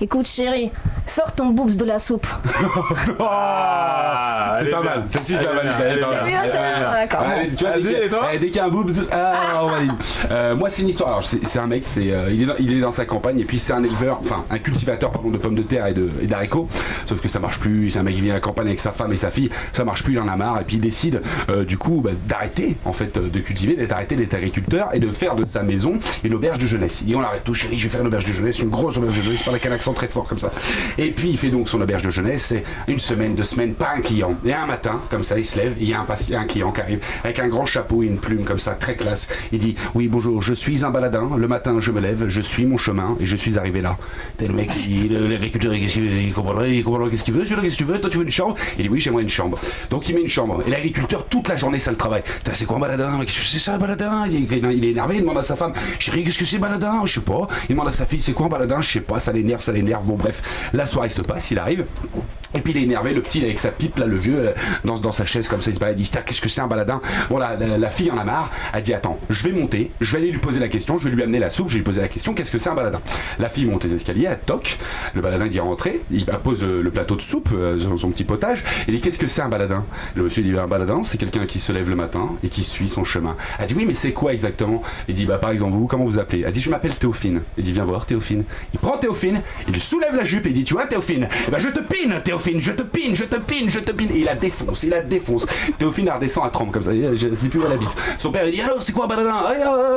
Écoute, chérie, sors ton boobs de la soupe. C'est pas mal. Celle-ci, je la valide. C'est mieux, c'est mieux. D'accord. Tu vois, dès qu'il y a un boob, on valide. Moi, c'est une histoire. Alors, c'est un mec, il est dans sa campagne, et puis c'est un éleveur, enfin, un cultivateur, pardon, de pommes de terre et d'haricots. Sauf que ça marche plus. C'est un mec qui vient à la campagne avec sa femme et sa fille. Ça marche plus, il en a marre, et puis il décide, du coup, d'arrêter, en fait, de cultiver, d'arrêter d'être agriculteur et de faire de sa maison une auberge de jeunesse. Il dit: on l'arrête tout, chérie, je vais faire une auberge de jeunesse, une grosse auberge de jeunesse. Je parle avec un accent très fort comme ça. Et puis il fait donc son auberge de jeunesse. C'est une semaine, 2 semaines, pas un client. Et un matin, comme ça, il se lève, il y a un client qui arrive avec un grand chapeau et une plume comme ça, très classe. Il dit: oui, bonjour, je suis un baladin. Le matin, je me lève, je suis mon chemin et je suis arrivé là. Et le mec, l'agriculteur, il comprend qu'est-ce qu'il veut. Celui-là, qu'est-ce que tu veux? Toi, tu veux une chambre? Il dit: oui, j'aimerais une chambre. Donc il met une chambre. Et l'agriculteur, toute la journée, ça le travaille. C'est quoi un baladin? C'est ça un baladin? Il est énervé, il demande à sa femme: chérie, qu'est-ce que c'est baladin? Je sais pas. Il demande à sa fille: c'est quoi un baladin? Je sais pas, ça l'énerve. Bon, bref, la soirée se passe, il arrive. Et puis il est énervé, le petit il est avec sa pipe, là, le vieux, dans sa chaise comme ça, il se balade, il dit: qu'est-ce que c'est un baladin? Bon, la fille en a marre, elle dit: attends, je vais monter, je vais aller lui poser la question, je vais lui amener la soupe, je vais lui poser la question: qu'est-ce que c'est un baladin? La fille monte les escaliers, elle toque, le baladin dit rentrer, il pose le plateau de soupe, son petit potage, il dit: qu'est-ce que c'est un baladin? Le monsieur dit: un baladin, c'est quelqu'un qui se lève le matin et qui suit son chemin. Elle dit: oui, mais c'est quoi exactement? Il dit: par exemple, vous, comment vous appelez? Elle dit: je m'appelle Théophine. Il dit: viens voir Théophine. Il prend Théophine, il lui soulève la jupe et il dit: tu vois Théophine, je te pine Théophine, je te pine. Et il la défonce. Théophine elle redescend à trempe comme ça, je sais plus où elle habite. Son père il dit: alors c'est quoi un baladin?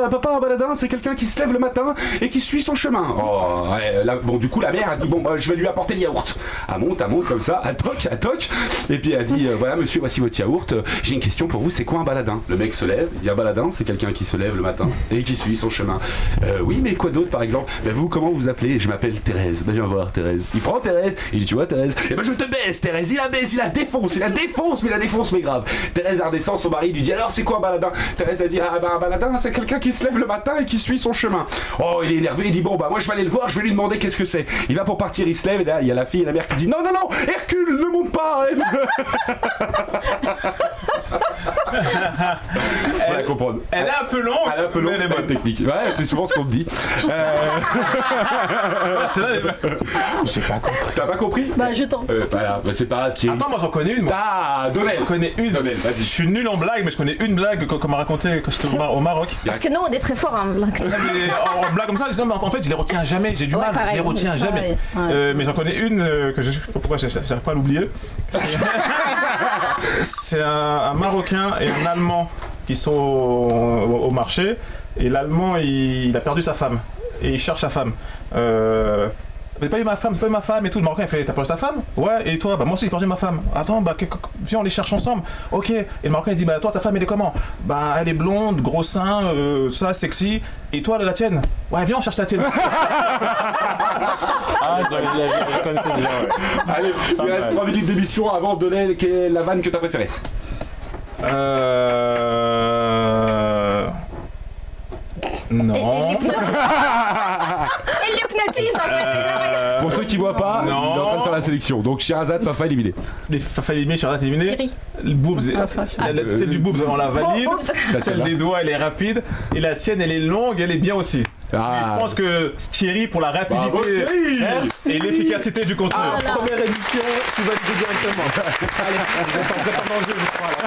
Papa, un baladin c'est quelqu'un qui se lève le matin et qui suit son chemin. Bon, du coup la mère a dit: bon, je vais lui apporter le yaourt. Elle monte comme ça, elle toque, et puis elle dit: voilà monsieur, voici votre yaourt, j'ai une question pour vous, c'est quoi un baladin? Le mec se lève, il dit: un baladin c'est quelqu'un qui se lève le matin et qui suit son chemin. Oui, mais quoi d'autre par exemple? Vous, comment vous appelez? Je m'appelle Thérèse. Viens voir Thérèse. Il prend Thérèse, il dit: tu vois Thérèse, je te baise Thérèse. Il la baise, il la défonce mais grave. Thérèse elle redescend, son mari lui dit: alors c'est quoi un baladin? Thérèse a dit: un baladin c'est quelqu'un qui se lève le matin et qui suit son chemin. Oh, il est énervé, il dit: bon moi je vais aller le voir, je vais lui demander qu'est-ce que c'est. Il va pour partir, il se lève et là il y a la fille et la mère qui dit: non, Hercule, ne monte pas. Faut la comprendre. Elle est un peu longue, mais elle est bonne technique. Ouais, c'est souvent ce qu'on me dit. J'ai pas compris. T'as pas compris? Bah, je tente. C'est pas grave, Thierry. Attends, moi j'en connais une. Moi. Donnel. J'en connais une. Donnel, vas-y. Je suis nul en blague, mais je connais une blague qu'on m'a racontée quand j'étais au Maroc. Parce que nous, on est très forts en blague. En blague comme ça, non, mais en fait, je les retiens jamais. J'ai du mal, pareil, je les retiens jamais. Mais j'en connais une que je sais pas pourquoi j'arrive pas à l'oublier. C'est un Marocain et un Allemand qui sont au marché. Et l'Allemand, il a perdu sa femme. Et il cherche sa femme. T'as pas eu ma femme et tout. Le Marocain il fait: t'as perdu ta femme? Ouais, et toi? Bah moi aussi j'ai perdu ma femme. Attends, viens on les cherche ensemble. Ok. Et le Marocain il dit: bah toi ta femme elle est comment? Bah elle est blonde, gros sein, ça sexy. Et toi la tienne? Ouais, viens on cherche la tienne. Je connaissais déjà, ouais. Allez, il reste 3 minutes d'émission avant de donner quelle est la vanne que t'as préférée. Non. Elle l'hypnotise en fait. Pour ceux qui voient pas, il est en train de faire la sélection. Donc Sherazade, Fafa éliminé. Fafa éliminé, Sherazade éliminé. Thierry. Le boobs, celle du boobs on la valide. Boobs. Celle des doigts elle est rapide. Et la tienne elle est longue, elle est bien aussi. Mais je pense que Thierry pour la rapidité et l'efficacité du contenu. Première édition, tu vas le dire directement. Allez, vous êtes pas dans le jeu, je crois là.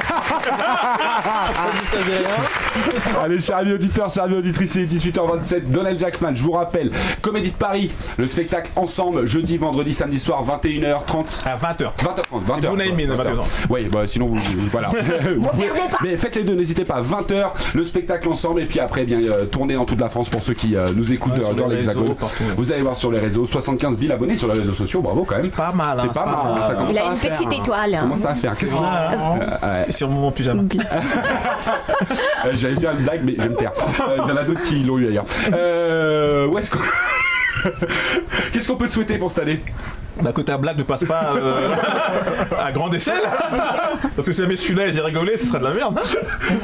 Allez, chers amis auditeurs, chers amis auditrices, il est 18h27. Donald Jacksman, je vous rappelle, Comédie de Paris, le spectacle ensemble, jeudi, vendredi, samedi soir, 21h30. À 20h. 20h30, 20h. Bounaïmin, 20h. Oui, bah sinon vous voilà. Mais faites les deux, n'hésitez pas. 20h, le spectacle ensemble, et puis après, bien tourner dans toute la France pour ceux qui nous écoutent dans l'Hexagone. Vous allez voir sur les réseaux, 75 000 abonnés sur les réseaux sociaux, bravo quand même. C'est pas mal. C'est pas mal. Ça commence Il a à une faire, petite étoile. Comment ça va faire? Qu'est-ce qu'on C'est sur mon pyjama. J'allais dire une blague, mais je vais me taire. Il y en a d'autres qui l'ont eu d'ailleurs. Où est-ce qu'on. Qu'est-ce qu'on peut te souhaiter pour cette année? Bah que ta blague ne passe pas à grande échelle. Parce que si jamais je suis là et j'ai rigolé, ce serait de la merde.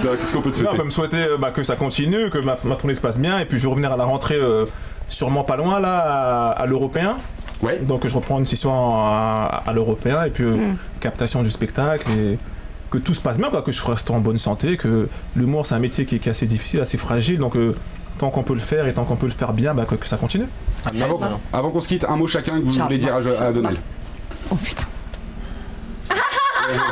Qu'est-ce qu'on peut te souhaiter? On peut me souhaiter que ça continue, que ma tournée se passe bien, et puis je vais revenir à la rentrée sûrement pas loin là à l'Européen. Ouais. Donc je reprends une session à l'Européen, et puis captation du spectacle, et que tout se passe bien, quoi, que je reste en bonne santé, que l'humour c'est un métier qui est assez difficile, assez fragile, donc tant qu'on peut le faire et tant qu'on peut le faire bien, que ça continue. Avant qu'on se quitte, un mot chacun que vous voulez dire à Donald. Oh putain.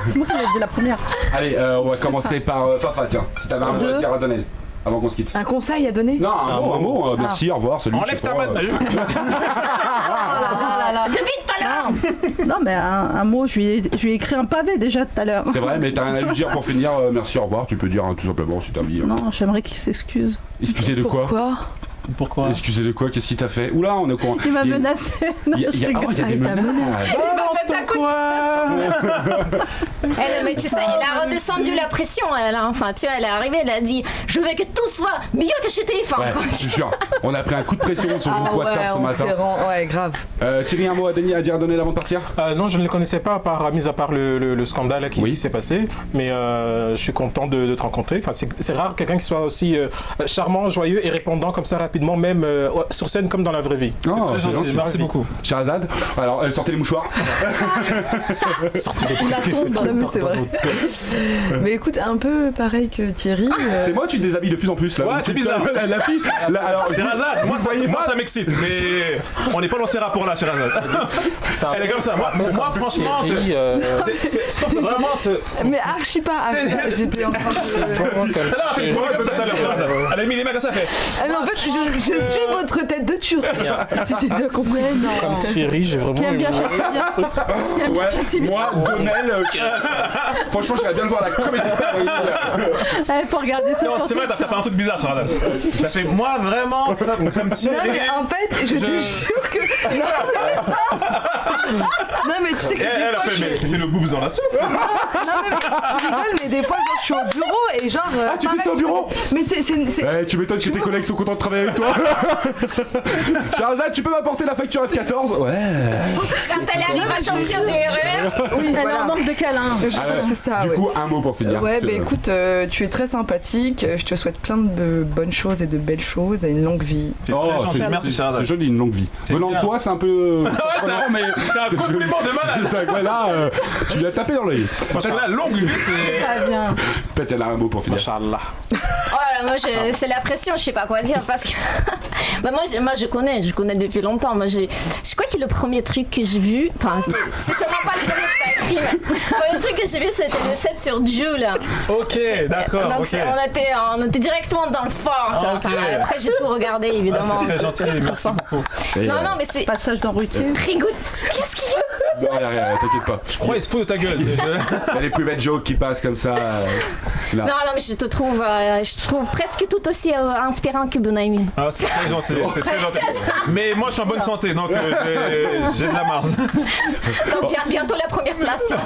C'est moi qui l'ai dit la première. Allez, on va commencer par Fafa, tiens. Si t'avais un mot à dire à Donald. Avant qu'on se quitte. Un conseil à donner? Non, un mot. Merci, au revoir, salut. Enlève ta main. Depuis tout à l'heure. Non, mais un mot, je lui ai écrit un pavé déjà tout à l'heure. C'est vrai, mais t'as rien à lui dire pour finir. Merci, au revoir. Tu peux dire tout simplement si t'as envie. Non, j'aimerais qu'il s'excuse. Excusez de quoi? Pourquoi? Excusez de quoi? Qu'est-ce qu'il t'a fait? Oula, on est au courant. Il m'a menacé. Non, Il y a des menaces. Balance ton quoi? Mais tu sais, elle a redescendu la pression, elle. Enfin, tu vois, elle est arrivée, elle a dit je veux que tout soit mieux que chez TF1. Ouais, je te jure. On a pris un coup de pression sur le groupe WhatsApp ce matin. Ouais, grave. Thierry, un mot à dire à Donald avant de partir? Non, je ne le connaissais pas, mis à part le scandale qui s'est passé. Mais je suis content de te rencontrer. Enfin, c'est rare quelqu'un qui soit aussi charmant, joyeux et répondant comme ça rapidement, même sur scène comme dans la vraie vie. Oh, c'est très gentil, merci beaucoup. Sherazade, alors sortez les mouchoirs. Sortez les La tombe, c'est vrai. Mais écoute, un peu pareil que Thierry. C'est moi, tu te déshabilles de plus en plus là. Ouais, c'est bizarre. La fille. Alors, Sherazade, moi ça m'excite, mais on n'est pas dans ces rapports-là, Sherazade. Elle est comme ça. Moi franchement, vraiment. Mais archi pas. J'étais en train de. Elle a mis les mains comme ça, fait. Mais en fait, je suis votre tête de turc. Si j'ai bien compris. Comme Thierry, j'ai vraiment. Qui aime bien Châtillon. Moi, Donald, franchement, j'aimerais bien le voir à la Comédie de Paris. Faut regarder ça. Non, c'est vrai, t'as fait un truc bizarre, Sherazade. T'as fait moi vraiment comme Thierry. Non, mais en fait, je te jure que. Non, mais tu sais que. Elle a fait, mais c'est le bouffe dans la soupe. Non, mais tu rigoles, mais des fois, je suis au bureau et genre. Ah, tu fais ça au bureau? Mais c'est. Tu m'étonnes que tes collègues sont contents de travailler avec toi. Sherazade, tu peux m'apporter la facture F14? Ouais. Quand elle arrive à sortir du RER. Oui, Elle a un manque de câlin. C'est ça, Du coup, un mot pour finir. Ouais, bah écoute, tu es très sympathique. Je te souhaite plein de bonnes choses et de belles choses et une longue vie. C'est très gentil, merci Sherazade. C'est joli, une longue vie. Venant de toi, c'est un peu. C'est un compliment de malade. C'est vrai que là, tu lui as tapé dans l'œil. Parce que là, longue vie, c'est. Très bien. Peut-être il y en a un mot pour finir. Inch'Allah. Oh là, moi, c'est la pression, je sais pas quoi dire parce que. Bah, moi, je connais depuis longtemps. Moi, je crois que le premier truc que j'ai vu, enfin, c'est sûrement pas le premier que t'as écrit, mais le premier truc que j'ai vu, c'était le set sur Jules. Ok, d'accord. Donc, on était directement dans le fort. Okay. Après, j'ai tout regardé, évidemment. C'est très gentil, merci beaucoup. Non, mais c'est. Passage dans Ruquier. Rigole. Qu'est-ce qu'il y a? Non, rien, t'inquiète pas. Je crois qu'il se fout de ta gueule. Il y a les plus belles jokes qui passent comme ça. Là. Non, mais je trouve presque tout aussi inspirant que Bounaïmin. Ah, c'est très gentil, c'est très gentil. Mais moi, je suis en bonne santé, donc j'ai de la marge. Donc bientôt la première place, tu vois.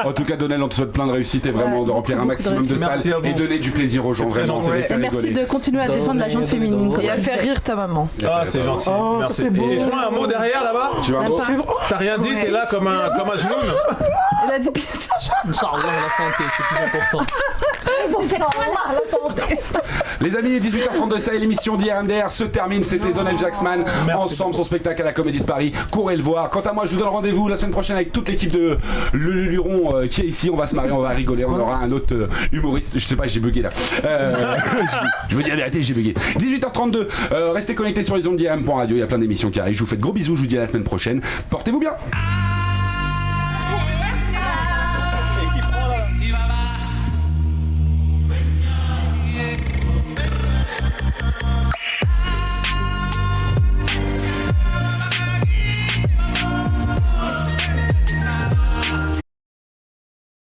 En tout cas, Donald, on te souhaite plein de réussite et vraiment de remplir un maximum de salles et donner du plaisir aux gens. Vraiment, c'est les faire Et merci rigoler. de continuer à défendre la gente féminine. Et à faire rire ta maman. Ah, c'est gentil. Merci. Et tu vois un mot derrière là-bas? Tu vas voir. T'as rien dit, t'es là comme un genoun. Elle a dit pièce. Inch'Allah, la santé, c'est plus important. faites quoi là? Les amis, 18h32, ça y est, l'émission d'IRMDR se termine. C'était Donnell Jacksman, ensemble, son spectacle à la Comédie de Paris. Courez le voir. Quant à moi, je vous donne rendez-vous la semaine prochaine avec toute l'équipe de Le Luron qui est ici. On va se marrer, on va rigoler. On aura un autre humoriste. Je sais pas, j'ai bugué là. Je vous dis la vérité, j'ai bugué. 18h32, restez connectés sur les ondes d'IRM.radio. Il y a plein d'émissions qui arrivent. Je vous fais de gros bisous. Je vous dis à la semaine prochaine. Portez-vous bien.